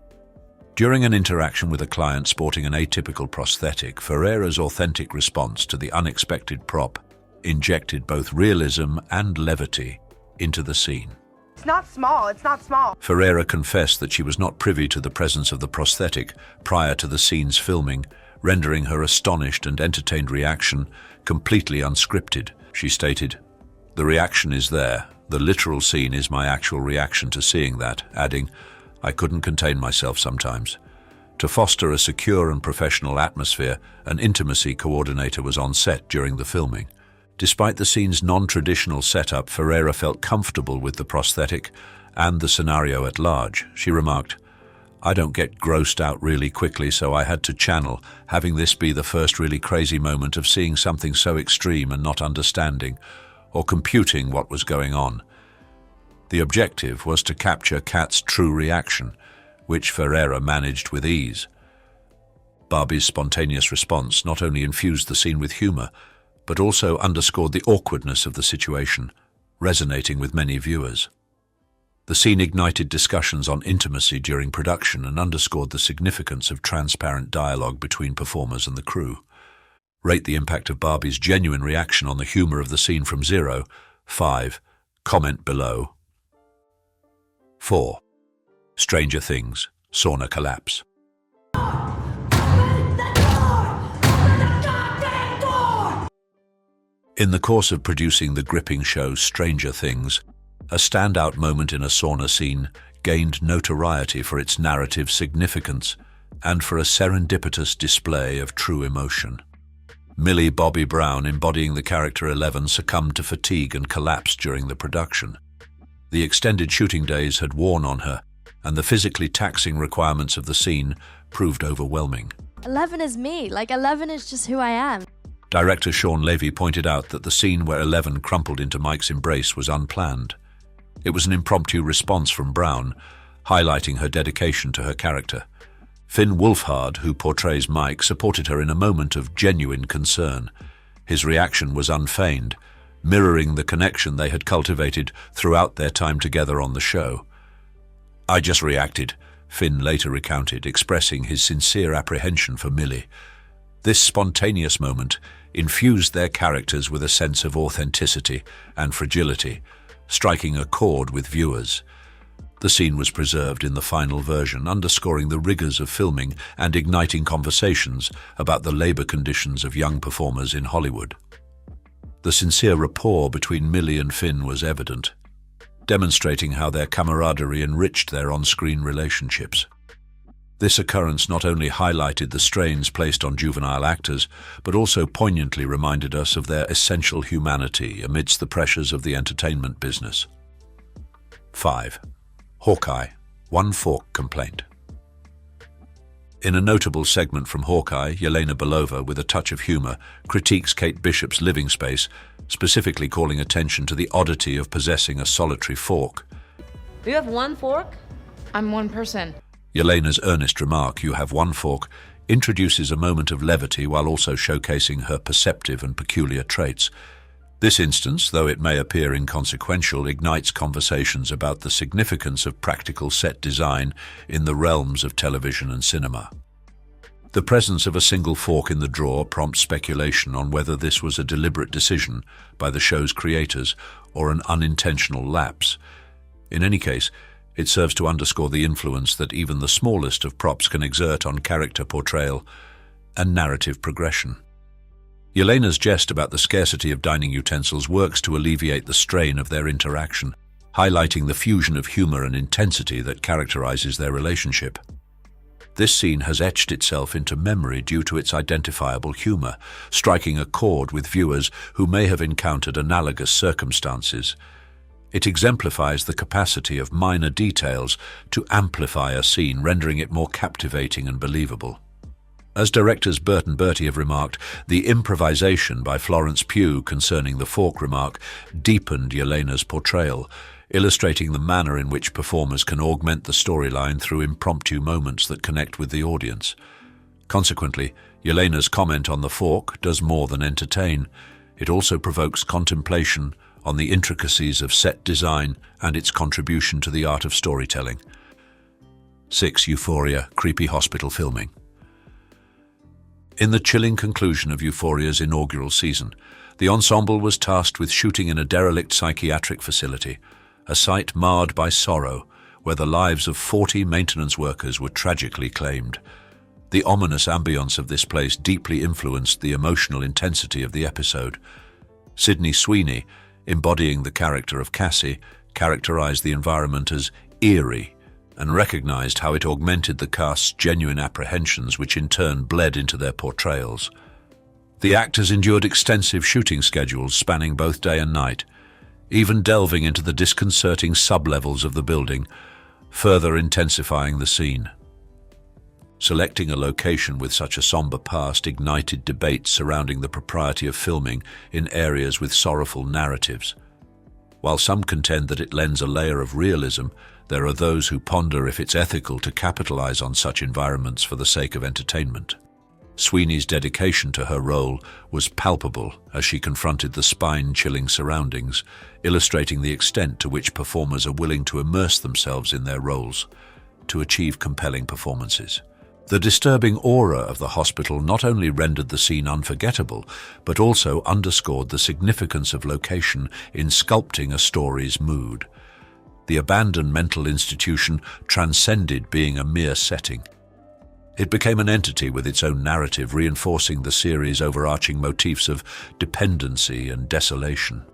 During an interaction with a client sporting an atypical prosthetic, Ferreira's authentic response to the unexpected prop injected both realism and levity into the scene. It's not small. Ferreira confessed that she was not privy to the presence of the prosthetic prior to the scene's filming, rendering her astonished and entertained reaction completely unscripted. She stated, "The reaction is there. The literal scene is my actual reaction to seeing that," adding, "I couldn't contain myself sometimes." To foster a secure and professional atmosphere, an intimacy coordinator was on set during the filming. Despite the scene's non-traditional setup, Ferreira felt comfortable with the prosthetic and the scenario at large. She remarked, "I don't get grossed out really quickly, so I had to channel, having this be the first really crazy moment of seeing something so extreme and not understanding or computing what was going on." The objective was to capture Kat's true reaction, which Ferreira managed with ease. Barbie's spontaneous response not only infused the scene with humor, but also underscored the awkwardness of the situation, resonating with many viewers. The scene ignited discussions on intimacy during production and underscored the significance of transparent dialogue between performers and the crew. Rate the impact of Barbie's genuine reaction on the humor of the scene from 0. 5. Comment below. 4. Stranger Things, sauna collapse. In the course of producing the gripping show Stranger Things, a standout moment in a sauna scene gained notoriety for its narrative significance and for a serendipitous display of true emotion. Millie Bobby Brown, embodying the character 11, succumbed to fatigue and collapsed during the production. The extended shooting days had worn on her, and the physically taxing requirements of the scene proved overwhelming. 11 is me, 11 is just who I am. Director Sean Levy pointed out that the scene where 11 crumpled into Mike's embrace was unplanned. It was an impromptu response from Brown, highlighting her dedication to her character. Finn Wolfhard, who portrays Mike, supported her in a moment of genuine concern. His reaction was unfeigned, mirroring the connection they had cultivated throughout their time together on the show. "I just reacted," Finn later recounted, expressing his sincere apprehension for Millie. This spontaneous moment infused their characters with a sense of authenticity and fragility, striking a chord with viewers. The scene was preserved in the final version, underscoring the rigors of filming and igniting conversations about the labor conditions of young performers in Hollywood. The sincere rapport between Millie and Finn was evident, demonstrating how their camaraderie enriched their on-screen relationships. This occurrence not only highlighted the strains placed on juvenile actors, but also poignantly reminded us of their essential humanity amidst the pressures of the entertainment business. 5. Hawkeye, one fork complaint. In a notable segment from Hawkeye, Yelena Belova, with a touch of humor, critiques Kate Bishop's living space, specifically calling attention to the oddity of possessing a solitary fork. You have one fork? I'm one person. Yelena's earnest remark, "You have one fork," introduces a moment of levity while also showcasing her perceptive and peculiar traits. This instance, though it may appear inconsequential, ignites conversations about the significance of practical set design in the realms of television and cinema. The presence of a single fork in the drawer prompts speculation on whether this was a deliberate decision by the show's creators or an unintentional lapse. In any case, it serves to underscore the influence that even the smallest of props can exert on character portrayal and narrative progression. Yelena's jest about the scarcity of dining utensils works to alleviate the strain of their interaction, highlighting the fusion of humor and intensity that characterizes their relationship. This scene has etched itself into memory due to its identifiable humor, striking a chord with viewers who may have encountered analogous circumstances. It exemplifies the capacity of minor details to amplify a scene, rendering it more captivating and believable. As directors Burt and Bertie have remarked, the improvisation by Florence Pugh concerning the fork remark deepened Yelena's portrayal, illustrating the manner in which performers can augment the storyline through impromptu moments that connect with the audience. Consequently, Yelena's comment on the fork does more than entertain. It also provokes contemplation on the intricacies of set design and its contribution to the art of storytelling. 6. Euphoria, creepy hospital filming. In the chilling conclusion of Euphoria's inaugural season, the ensemble was tasked with shooting in a derelict psychiatric facility, a site marred by sorrow, where the lives of 40 maintenance workers were tragically claimed. The ominous ambience of this place deeply influenced the emotional intensity of the episode. Sydney Sweeney, embodying the character of Cassie, characterized the environment as eerie and recognized how it augmented the cast's genuine apprehensions, which in turn bled into their portrayals. The actors endured extensive shooting schedules spanning both day and night, even delving into the disconcerting sub-levels of the building, further intensifying the scene. Selecting a location with such a somber past ignited debates surrounding the propriety of filming in areas with sorrowful narratives. While some contend that it lends a layer of realism, there are those who ponder if it's ethical to capitalize on such environments for the sake of entertainment. Sweeney's dedication to her role was palpable as she confronted the spine-chilling surroundings, illustrating the extent to which performers are willing to immerse themselves in their roles to achieve compelling performances. The disturbing aura of the hospital not only rendered the scene unforgettable, but also underscored the significance of location in sculpting a story's mood. The abandoned mental institution transcended being a mere setting. It became an entity with its own narrative, reinforcing the series' overarching motifs of dependency and desolation.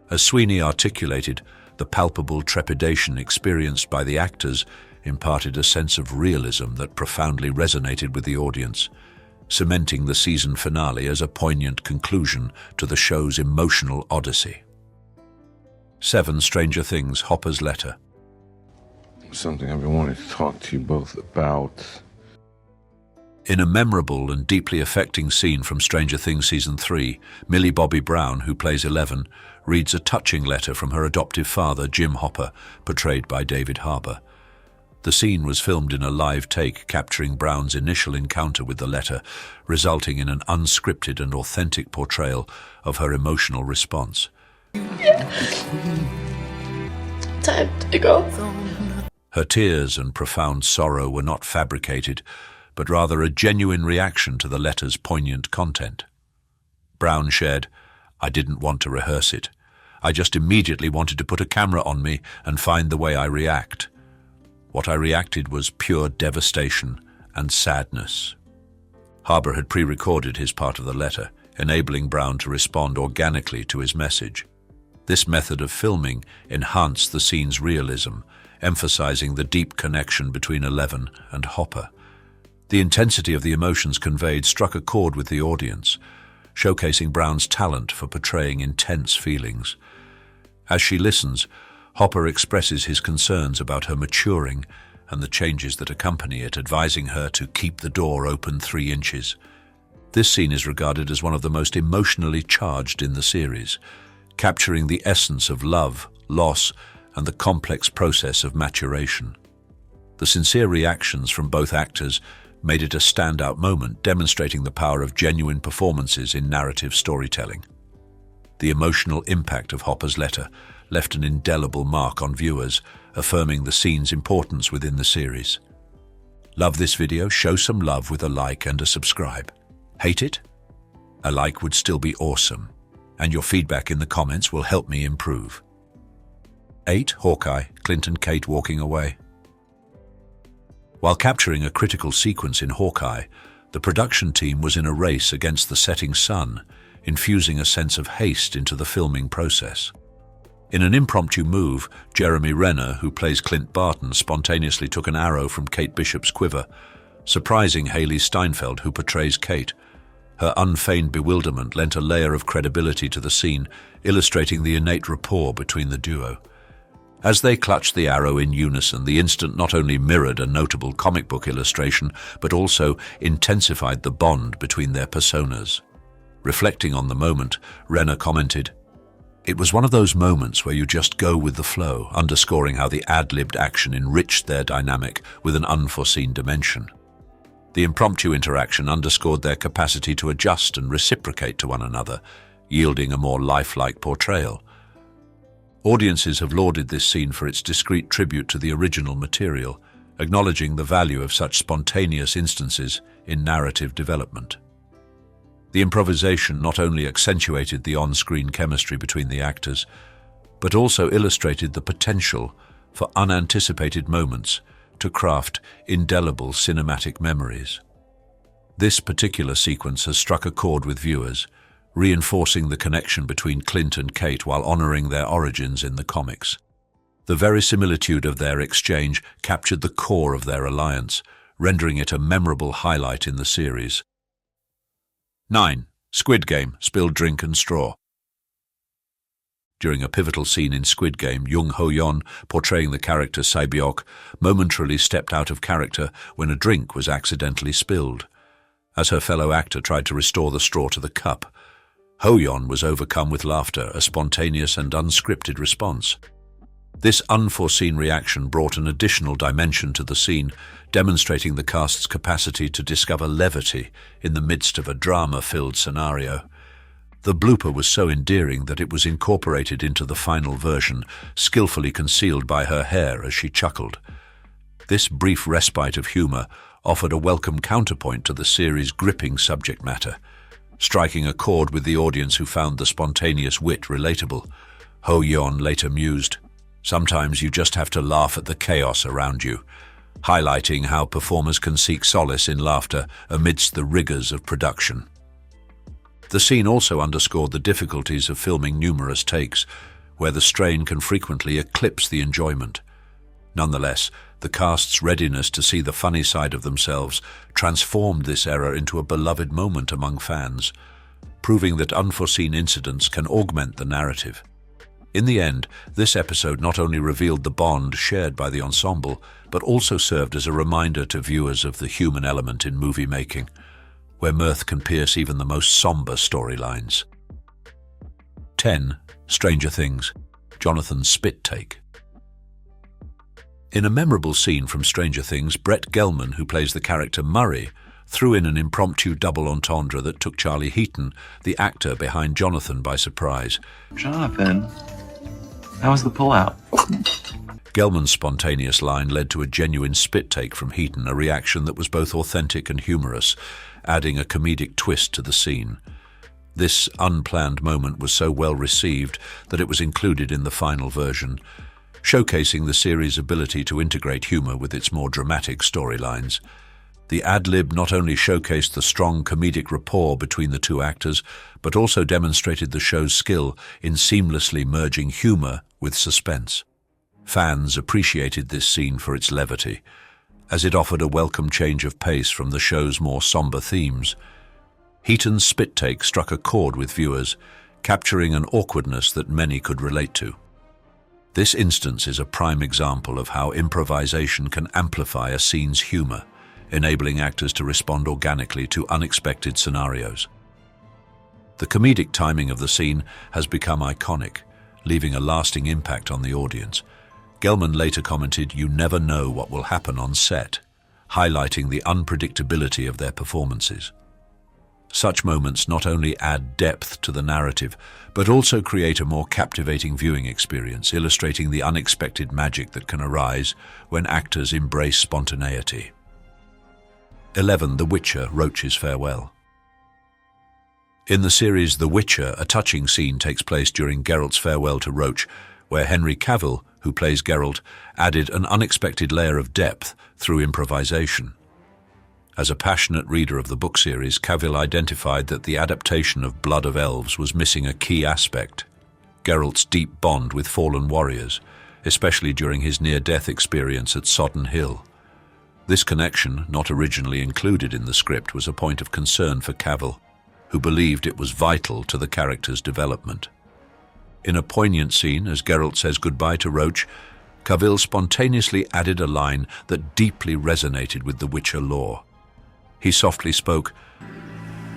As Sweeney articulated, the palpable trepidation experienced by the actors imparted a sense of realism that profoundly resonated with the audience, cementing the season finale as a poignant conclusion to the show's emotional odyssey. 7. Stranger Things, Hopper's Letter. Something I've been wanting to talk to you both about. In a memorable and deeply affecting scene from Stranger Things Season 3, Millie Bobby Brown, who plays 11, reads a touching letter from her adoptive father, Jim Hopper, portrayed by David Harbour. The scene was filmed in a live take, capturing Brown's initial encounter with the letter, resulting in an unscripted and authentic portrayal of her emotional response. Time to go. Her tears and profound sorrow were not fabricated, but rather a genuine reaction to the letter's poignant content. Brown shared, "I didn't want to rehearse it. I just immediately wanted to put a camera on me and find the way I react. What I reacted was pure devastation and sadness." Harbour had pre-recorded his part of the letter, enabling Brown to respond organically to his message. This method of filming enhanced the scene's realism, emphasizing the deep connection between Eleven and Hopper. The intensity of the emotions conveyed struck a chord with the audience, showcasing Brown's talent for portraying intense feelings. As she listens, Hopper expresses his concerns about her maturing and the changes that accompany it, advising her to keep the door open 3 inches. This scene is regarded as one of the most emotionally charged in the series, capturing the essence of love, loss, and the complex process of maturation. The sincere reactions from both actors made it a standout moment, demonstrating the power of genuine performances in narrative storytelling. The emotional impact of Hopper's letter left an indelible mark on viewers, affirming the scene's importance within the series. Love this video? Show some love with a like and a subscribe. Hate it? A like would still be awesome, and your feedback in the comments will help me improve. 8. Hawkeye, Clint and Kate walking away. While capturing a critical sequence in Hawkeye, the production team was in a race against the setting sun, infusing a sense of haste into the filming process. In an impromptu move, Jeremy Renner, who plays Clint Barton, spontaneously took an arrow from Kate Bishop's quiver, surprising Haley Steinfeld, who portrays Kate. Her unfeigned bewilderment lent a layer of credibility to the scene, illustrating the innate rapport between the duo. As they clutched the arrow in unison, the instant not only mirrored a notable comic book illustration, but also intensified the bond between their personas. Reflecting on the moment, Renner commented, "It was one of those moments where you just go with the flow," underscoring how the ad-libbed action enriched their dynamic with an unforeseen dimension. The impromptu interaction underscored their capacity to adjust and reciprocate to one another, yielding a more lifelike portrayal. Audiences have lauded this scene for its discreet tribute to the original material, acknowledging the value of such spontaneous instances in narrative development. The improvisation not only accentuated the on-screen chemistry between the actors, but also illustrated the potential for unanticipated moments to craft indelible cinematic memories. This particular sequence has struck a chord with viewers, reinforcing the connection between Clint and Kate while honoring their origins in the comics. The verisimilitude of their exchange captured the core of their alliance, rendering it a memorable highlight in the series. 9. Squid Game, Spilled Drink and Straw. During a pivotal scene in Squid Game, Jung Ho-yeon, portraying the character Sae-byok, momentarily stepped out of character when a drink was accidentally spilled. As her fellow actor tried to restore the straw to the cup, Ho-yeon was overcome with laughter, a spontaneous and unscripted response. This unforeseen reaction brought an additional dimension to the scene, demonstrating the cast's capacity to discover levity in the midst of a drama-filled scenario. The blooper was so endearing that it was incorporated into the final version, skillfully concealed by her hair as she chuckled. This brief respite of humor offered a welcome counterpoint to the series' gripping subject matter, striking a chord with the audience who found the spontaneous wit relatable. Ho-yeon later mused, "Sometimes you just have to laugh at the chaos around you," highlighting how performers can seek solace in laughter amidst the rigors of production. The scene also underscored the difficulties of filming numerous takes, where the strain can frequently eclipse the enjoyment. Nonetheless, the cast's readiness to see the funny side of themselves transformed this error into a beloved moment among fans, proving that unforeseen incidents can augment the narrative. In the end, this episode not only revealed the bond shared by the ensemble, but also served as a reminder to viewers of the human element in movie making, where mirth can pierce even the most somber storylines. 10. Stranger Things, Jonathan's spit take. In a memorable scene from Stranger Things, Brett Gelman, who plays the character Murray, threw in an impromptu double entendre that took Charlie Heaton, the actor behind Jonathan, by surprise. "Jonathan, how was the pullout?" Gelman's spontaneous line led to a genuine spit take from Heaton, a reaction that was both authentic and humorous, adding a comedic twist to the scene. This unplanned moment was so well received that it was included in the final version, showcasing the series' ability to integrate humor with its more dramatic storylines. The ad-lib not only showcased the strong comedic rapport between the two actors, but also demonstrated the show's skill in seamlessly merging humor with suspense. Fans appreciated this scene for its levity, as it offered a welcome change of pace from the show's more somber themes. Heaton's spit take struck a chord with viewers, capturing an awkwardness that many could relate to. This instance is a prime example of how improvisation can amplify a scene's humor, enabling actors to respond organically to unexpected scenarios. The comedic timing of the scene has become iconic, leaving a lasting impact on the audience. Gelman later commented, "You never know what will happen on set," highlighting the unpredictability of their performances. Such moments not only add depth to the narrative, but also create a more captivating viewing experience, illustrating the unexpected magic that can arise when actors embrace spontaneity. 11. The Witcher, Roach's farewell. In the series The Witcher, a touching scene takes place during Geralt's farewell to Roach, where Henry Cavill, who plays Geralt, added an unexpected layer of depth through improvisation. As a passionate reader of the book series, Cavill identified that the adaptation of Blood of Elves was missing a key aspect: Geralt's deep bond with fallen warriors, especially during his near-death experience at Sodden Hill. This connection, not originally included in the script, was a point of concern for Cavill, who believed it was vital to the character's development. In a poignant scene, as Geralt says goodbye to Roach, Cavill spontaneously added a line that deeply resonated with the Witcher lore. He softly spoke,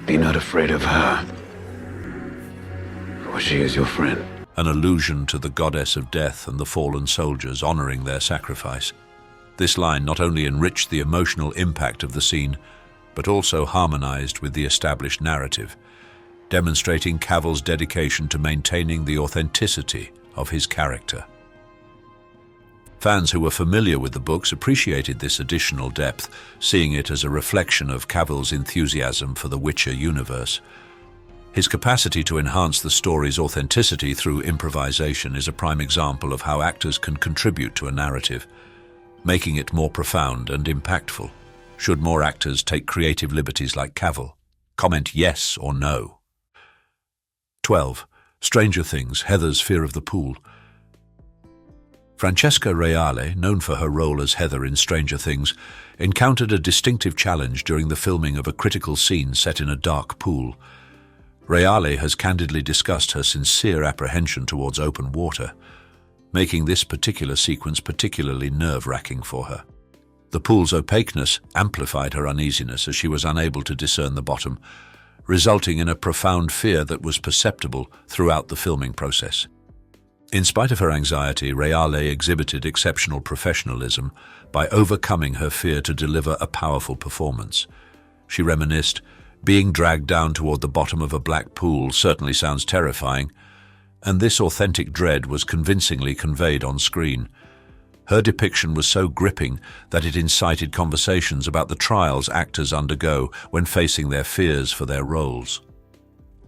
"Be not afraid of her, for she is your friend," an allusion to the goddess of death and the fallen soldiers honoring their sacrifice. This line not only enriched the emotional impact of the scene, but also harmonized with the established narrative, demonstrating Cavill's dedication to maintaining the authenticity of his character. Fans who were familiar with the books appreciated this additional depth, seeing it as a reflection of Cavill's enthusiasm for the Witcher universe. His capacity to enhance the story's authenticity through improvisation is a prime example of how actors can contribute to a narrative, making it more profound and impactful. Should more actors take creative liberties like Cavill? Comment yes or no. 12. Stranger Things, Heather's Fear of the Pool. Francesca Reale, known for her role as Heather in Stranger Things, encountered a distinctive challenge during the filming of a critical scene set in a dark pool. Reale has candidly discussed her sincere apprehension towards open water, making this particular sequence particularly nerve-wracking for her. The pool's opaqueness amplified her uneasiness as she was unable to discern the bottom, resulting in a profound fear that was perceptible throughout the filming process. In spite of her anxiety, Reale exhibited exceptional professionalism by overcoming her fear to deliver a powerful performance. She reminisced, "Being dragged down toward the bottom of a black pool certainly sounds terrifying," and this authentic dread was convincingly conveyed on screen. Her depiction was so gripping that it incited conversations about the trials actors undergo when facing their fears for their roles.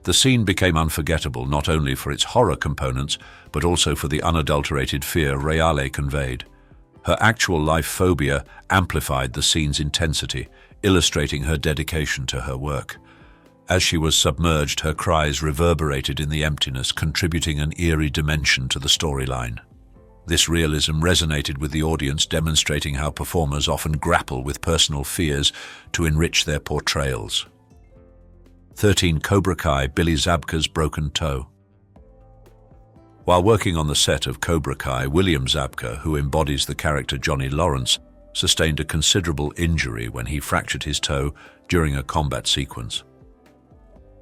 The scene became unforgettable not only for its horror components, but also for the unadulterated fear Reale conveyed. Her actual life phobia amplified the scene's intensity, illustrating her dedication to her work. As she was submerged, her cries reverberated in the emptiness, contributing an eerie dimension to the storyline. This realism resonated with the audience, demonstrating how performers often grapple with personal fears to enrich their portrayals. 13. Cobra Kai, Billy Zabka's broken toe. While working on the set of Cobra Kai, William Zabka, who embodies the character Johnny Lawrence, sustained a considerable injury when he fractured his toe during a combat sequence.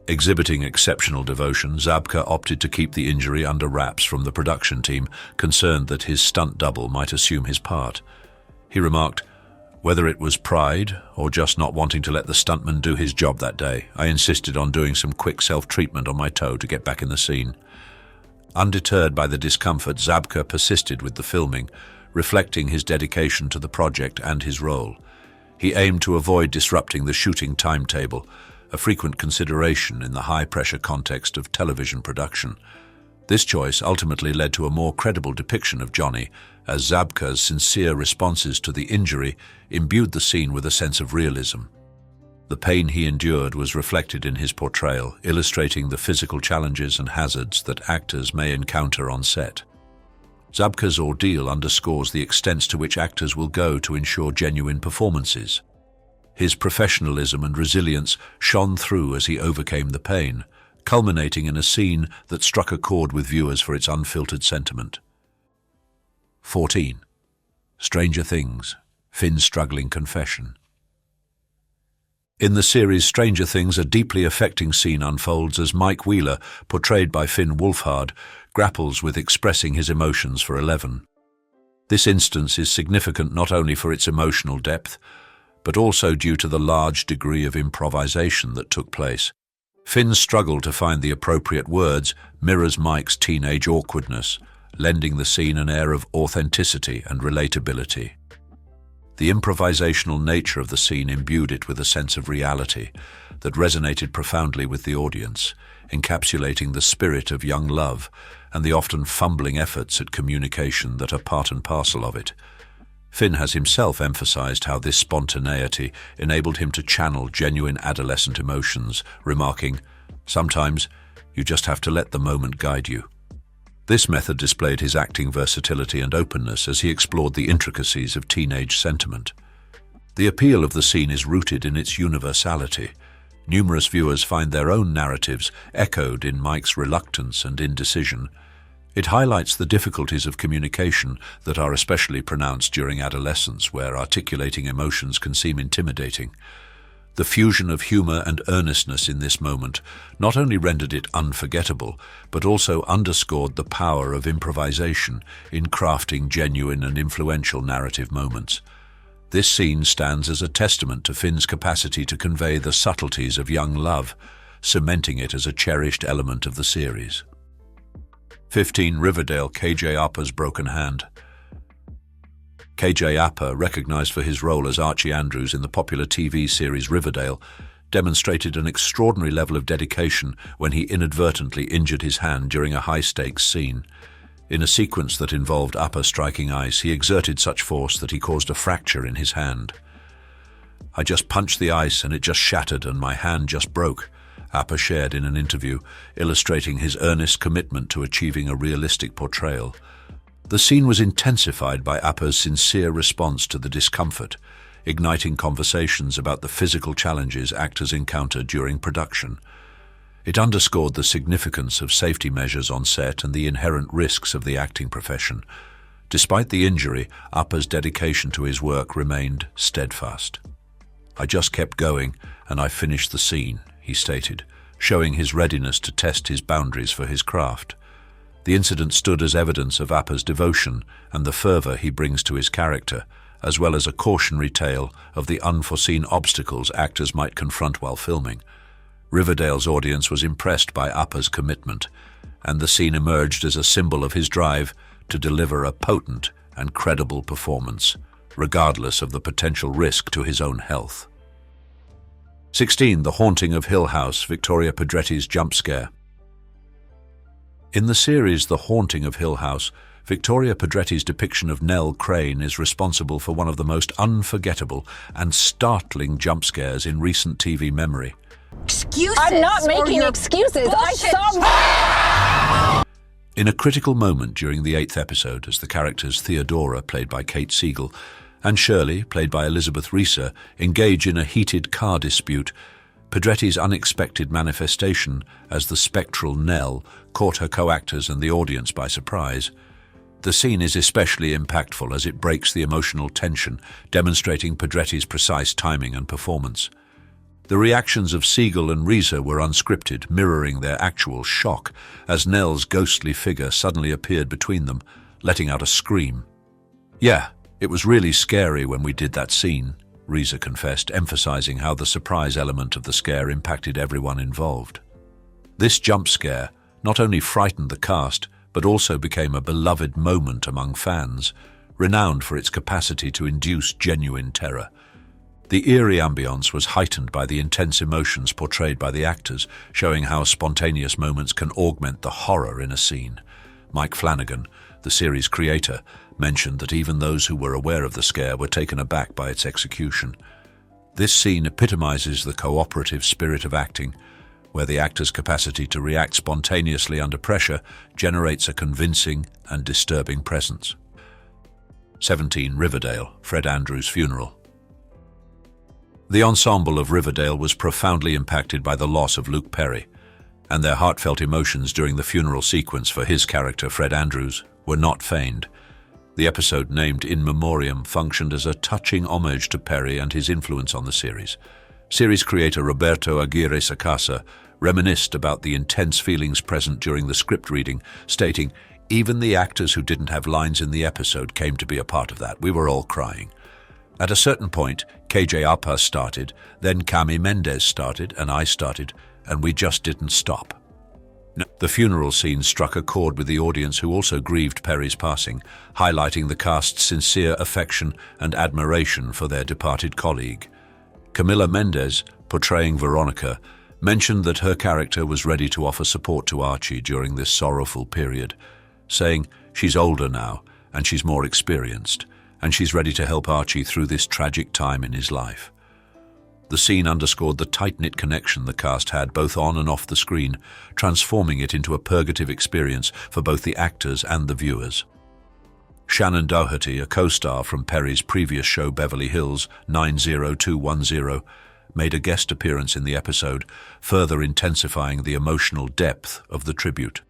Exhibiting exceptional devotion, Zabka opted to keep the injury under wraps from the production team, concerned that his stunt double might assume his part. He remarked, "Whether it was pride or just not wanting to let the stuntman do his job that day, I insisted on doing some quick self-treatment on my toe to get back in the scene." Undeterred by the discomfort, Zabka persisted with the filming, reflecting his dedication to the project and his role. He aimed to avoid disrupting the shooting timetable, a frequent consideration in the high-pressure context of television production. This choice ultimately led to a more credible depiction of Johnny, as Zabka's sincere responses to the injury imbued the scene with a sense of realism. The pain he endured was reflected in his portrayal, illustrating the physical challenges and hazards that actors may encounter on set. Zabka's ordeal underscores the extents to which actors will go to ensure genuine performances. His professionalism and resilience shone through as he overcame the pain, culminating in a scene that struck a chord with viewers for its unfiltered sentiment. 14. Stranger Things, Finn's struggling confession. In the series Stranger Things, a deeply affecting scene unfolds as Mike Wheeler, portrayed by Finn Wolfhard, grapples with expressing his emotions for Eleven. This instance is significant not only for its emotional depth, but also due to the large degree of improvisation that took place. Finn's struggle to find the appropriate words mirrors Mike's teenage awkwardness, lending the scene an air of authenticity and relatability. The improvisational nature of the scene imbued it with a sense of reality that resonated profoundly with the audience, encapsulating the spirit of young love and the often fumbling efforts at communication that are part and parcel of it. Finn has himself emphasized how this spontaneity enabled him to channel genuine adolescent emotions, remarking, "Sometimes you just have to let the moment guide you." This method displayed his acting versatility and openness as he explored the intricacies of teenage sentiment. The appeal of the scene is rooted in its universality. Numerous viewers find their own narratives echoed in Mike's reluctance and indecision. It highlights the difficulties of communication that are especially pronounced during adolescence, where articulating emotions can seem intimidating. The fusion of humor and earnestness in this moment not only rendered it unforgettable, but also underscored the power of improvisation in crafting genuine and influential narrative moments. This scene stands as a testament to Finn's capacity to convey the subtleties of young love, cementing it as a cherished element of the series. 15. Riverdale, KJ Appa's broken hand. KJ Apa, recognized for his role as Archie Andrews in the popular TV series Riverdale, demonstrated an extraordinary level of dedication when he inadvertently injured his hand during a high-stakes scene. In a sequence that involved Apa striking ice, he exerted such force that he caused a fracture in his hand. "I just punched the ice and it just shattered and my hand just broke," Apa shared in an interview, illustrating his earnest commitment to achieving a realistic portrayal. The scene was intensified by Appa's sincere response to the discomfort, igniting conversations about the physical challenges actors encounter during production. It underscored the significance of safety measures on set and the inherent risks of the acting profession. Despite the injury, Appa's dedication to his work remained steadfast. "I just kept going and I finished the scene," he stated, showing his readiness to test his boundaries for his craft. The incident stood as evidence of Appa's devotion and the fervor he brings to his character, as well as a cautionary tale of the unforeseen obstacles actors might confront while filming. Riverdale's audience was impressed by Appa's commitment, and the scene emerged as a symbol of his drive to deliver a potent and credible performance, regardless of the potential risk to his own health. 16. The Haunting of Hill House, Victoria Pedretti's jump scare. In the series The Haunting of Hill House, Victoria Pedretti's depiction of Nell Crane is responsible for one of the most unforgettable and startling jump scares in recent TV memory. Excuses? I'm not making excuses. Bullshit. I saw. In a critical moment during the 8th episode, as the characters Theodora, played by Kate Siegel, and Shirley, played by Elizabeth Reeser, engage in a heated car dispute, Pedretti's unexpected manifestation as the spectral Nell caught her co-actors and the audience by surprise. The scene is especially impactful as it breaks the emotional tension, demonstrating Pedretti's precise timing and performance. The reactions of Siegel and Reeser were unscripted, mirroring their actual shock as Nell's ghostly figure suddenly appeared between them, letting out a scream. "Yeah, it was really scary when we did that scene," Reeser confessed, emphasizing how the surprise element of the scare impacted everyone involved. This jump scare not only frightened the cast, but also became a beloved moment among fans, renowned for its capacity to induce genuine terror. The eerie ambience was heightened by the intense emotions portrayed by the actors, showing how spontaneous moments can augment the horror in a scene. Mike Flanagan, the series creator, mentioned that even those who were aware of the scare were taken aback by its execution. This scene epitomizes the cooperative spirit of acting, where the actor's capacity to react spontaneously under pressure generates a convincing and disturbing presence. 17. Riverdale, Fred Andrews' funeral. The ensemble of Riverdale was profoundly impacted by the loss of Luke Perry, and their heartfelt emotions during the funeral sequence for his character, Fred Andrews, were not feigned. The episode, named In Memoriam, functioned as a touching homage to Perry and his influence on the series. Series creator Roberto Aguirre Sacasa reminisced about the intense feelings present during the script reading, stating, "Even the actors who didn't have lines in the episode came to be a part of that. We were all crying." At a certain point, KJ Apa started, then Cami Mendes started, and I started, and we just didn't stop. The funeral scene struck a chord with the audience, who also grieved Perry's passing, highlighting the cast's sincere affection and admiration for their departed colleague. Camila Mendes, portraying Veronica, mentioned that her character was ready to offer support to Archie during this sorrowful period, saying she's older now and she's more experienced, and she's ready to help Archie through this tragic time in his life. The scene underscored the tight-knit connection the cast had both on and off the screen, transforming it into a purgative experience for both the actors and the viewers. Shannon Doherty, a co-star from Perry's previous show Beverly Hills 90210, made a guest appearance in the episode, further intensifying the emotional depth of the tribute.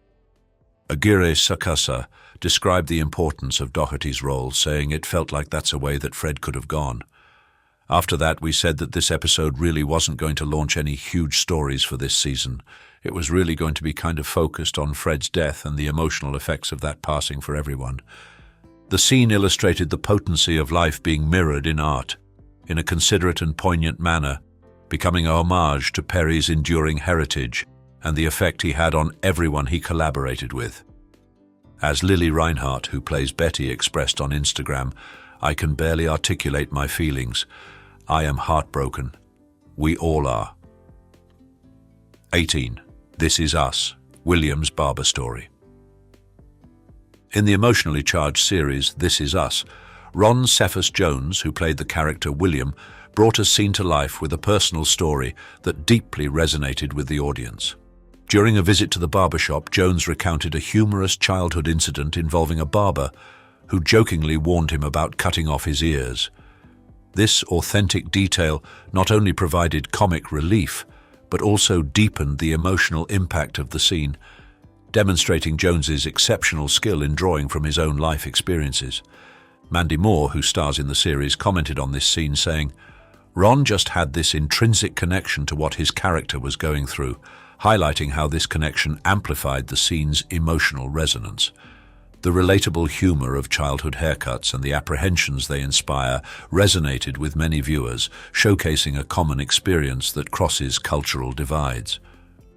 Aguirre Sacasa described the importance of Doherty's role, saying it felt like that's a way that Fred could have gone. After that, we said that this episode really wasn't going to launch any huge stories for this season. It was really going to be kind of focused on Fred's death and the emotional effects of that passing for everyone. The scene illustrated the potency of life being mirrored in art, in a considerate and poignant manner, becoming a homage to Perry's enduring heritage and the effect he had on everyone he collaborated with. As Lily Reinhart, who plays Betty, expressed on Instagram, "I can barely articulate my feelings. I am heartbroken. We all are." 18. This Is Us, William's barber story. In the emotionally charged series This Is Us, Ron Cephas-Jones, who played the character William, brought a scene to life with a personal story that deeply resonated with the audience. During a visit to the barbershop, Jones recounted a humorous childhood incident involving a barber who jokingly warned him about cutting off his ears. This authentic detail not only provided comic relief, but also deepened the emotional impact of the scene, demonstrating Jones's exceptional skill in drawing from his own life experiences. Mandy Moore, who stars in the series, commented on this scene, saying, "Ron just had this intrinsic connection to what his character was going through, highlighting how this connection amplified the scene's emotional resonance. The relatable humor of childhood haircuts and the apprehensions they inspire resonated with many viewers, showcasing a common experience that crosses cultural divides."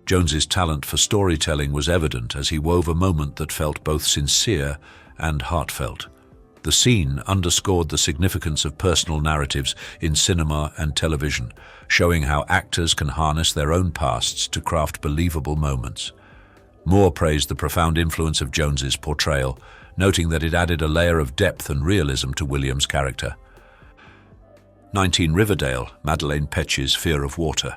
Jones's talent for storytelling was evident as he wove a moment that felt both sincere and heartfelt. The scene underscored the significance of personal narratives in cinema and television, showing how actors can harness their own pasts to craft believable moments. Moore praised the profound influence of Jones's portrayal, noting that it added a layer of depth and realism to William's character. 19. Riverdale, Madeleine Petsch's fear of water.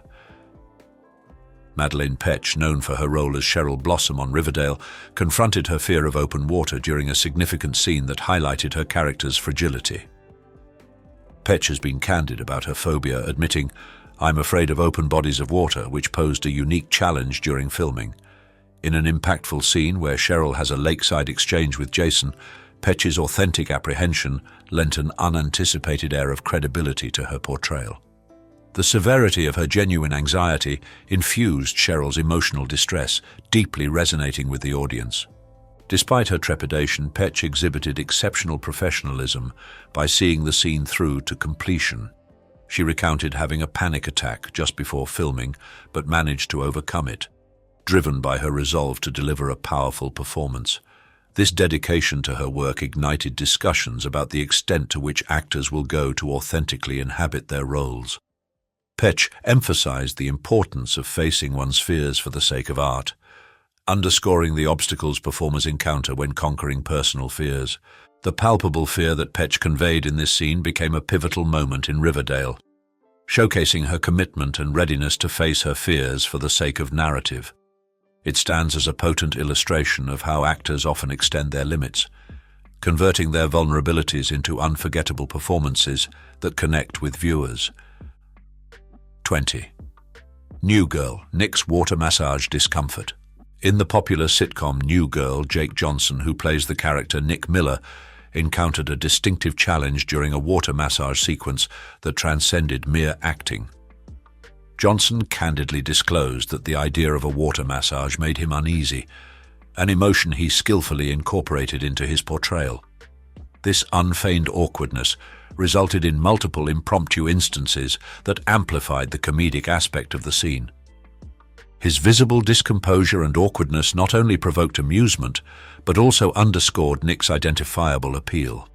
Madeleine Petsch, known for her role as Cheryl Blossom on Riverdale, confronted her fear of open water during a significant scene that highlighted her character's fragility. Petsch has been candid about her phobia, admitting, "I'm afraid of open bodies of water," which posed a unique challenge during filming. In an impactful scene where Cheryl has a lakeside exchange with Jason, Petsch's authentic apprehension lent an unanticipated air of credibility to her portrayal. The severity of her genuine anxiety infused Cheryl's emotional distress, deeply resonating with the audience. Despite her trepidation, Petsch exhibited exceptional professionalism by seeing the scene through to completion. She recounted having a panic attack just before filming, but managed to overcome it, driven by her resolve to deliver a powerful performance. This dedication to her work ignited discussions about the extent to which actors will go to authentically inhabit their roles. Petch emphasized the importance of facing one's fears for the sake of art, underscoring the obstacles performers encounter when conquering personal fears. The palpable fear that Petch conveyed in this scene became a pivotal moment in Riverdale, showcasing her commitment and readiness to face her fears for the sake of narrative. It stands as a potent illustration of how actors often extend their limits, converting their vulnerabilities into unforgettable performances that connect with viewers. 20. New Girl, Nick's water massage discomfort. In the popular sitcom New Girl, Jake Johnson, who plays the character Nick Miller, encountered a distinctive challenge during a water massage sequence that transcended mere acting. Johnson candidly disclosed that the idea of a water massage made him uneasy, an emotion he skillfully incorporated into his portrayal. This unfeigned awkwardness resulted in multiple impromptu instances that amplified the comedic aspect of the scene. His visible discomposure and awkwardness not only provoked amusement, but also underscored Nick's identifiable appeal.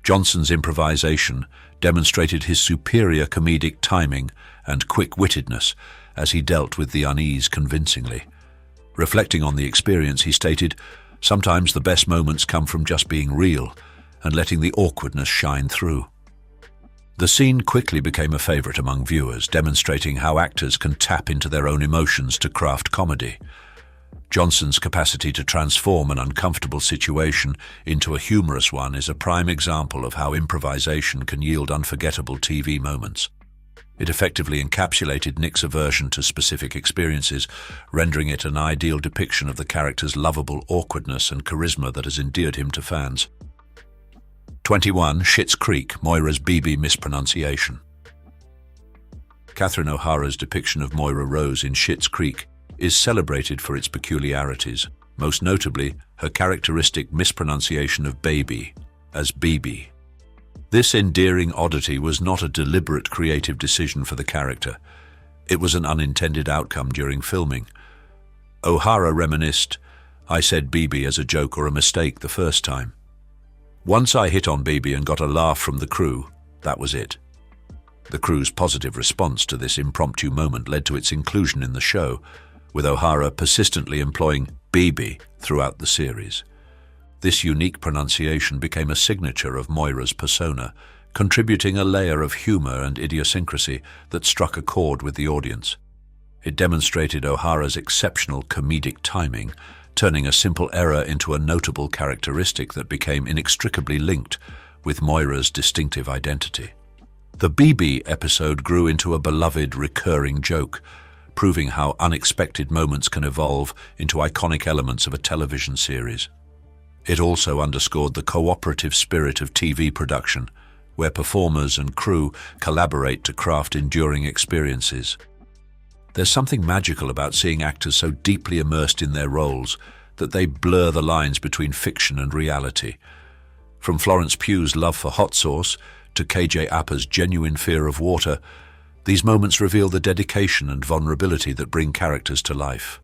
Johnson's improvisation demonstrated his superior comedic timing and quick-wittedness as he dealt with the unease convincingly. Reflecting on the experience, he stated, "Sometimes the best moments come from just being real and letting the awkwardness shine through." The scene quickly became a favorite among viewers, demonstrating how actors can tap into their own emotions to craft comedy. Johnson's capacity to transform an uncomfortable situation into a humorous one is a prime example of how improvisation can yield unforgettable TV moments. It effectively encapsulated Nick's aversion to specific experiences, rendering it an ideal depiction of the character's lovable awkwardness and charisma that has endeared him to fans. 21. Schitt's Creek, Moira's BB mispronunciation. Catherine O'Hara's depiction of Moira Rose in Schitt's Creek is celebrated for its peculiarities, most notably her characteristic mispronunciation of baby as BB. This endearing oddity was not a deliberate creative decision for the character. It was an unintended outcome during filming. O'Hara reminisced, "I said BB as a joke or a mistake the first time. Once I hit on BB and got a laugh from the crew, that was it." The crew's positive response to this impromptu moment led to its inclusion in the show, with O'Hara persistently employing BB throughout the series. This unique pronunciation became a signature of Moira's persona, contributing a layer of humor and idiosyncrasy that struck a chord with the audience. It demonstrated O'Hara's exceptional comedic timing, turning a simple error into a notable characteristic that became inextricably linked with Moira's distinctive identity. The BB episode grew into a beloved recurring joke, proving how unexpected moments can evolve into iconic elements of a television series. It also underscored the cooperative spirit of TV production, where performers and crew collaborate to craft enduring experiences. There's something magical about seeing actors so deeply immersed in their roles that they blur the lines between fiction and reality. From Florence Pugh's love for hot sauce to KJ Appa's genuine fear of water, these moments reveal the dedication and vulnerability that bring characters to life.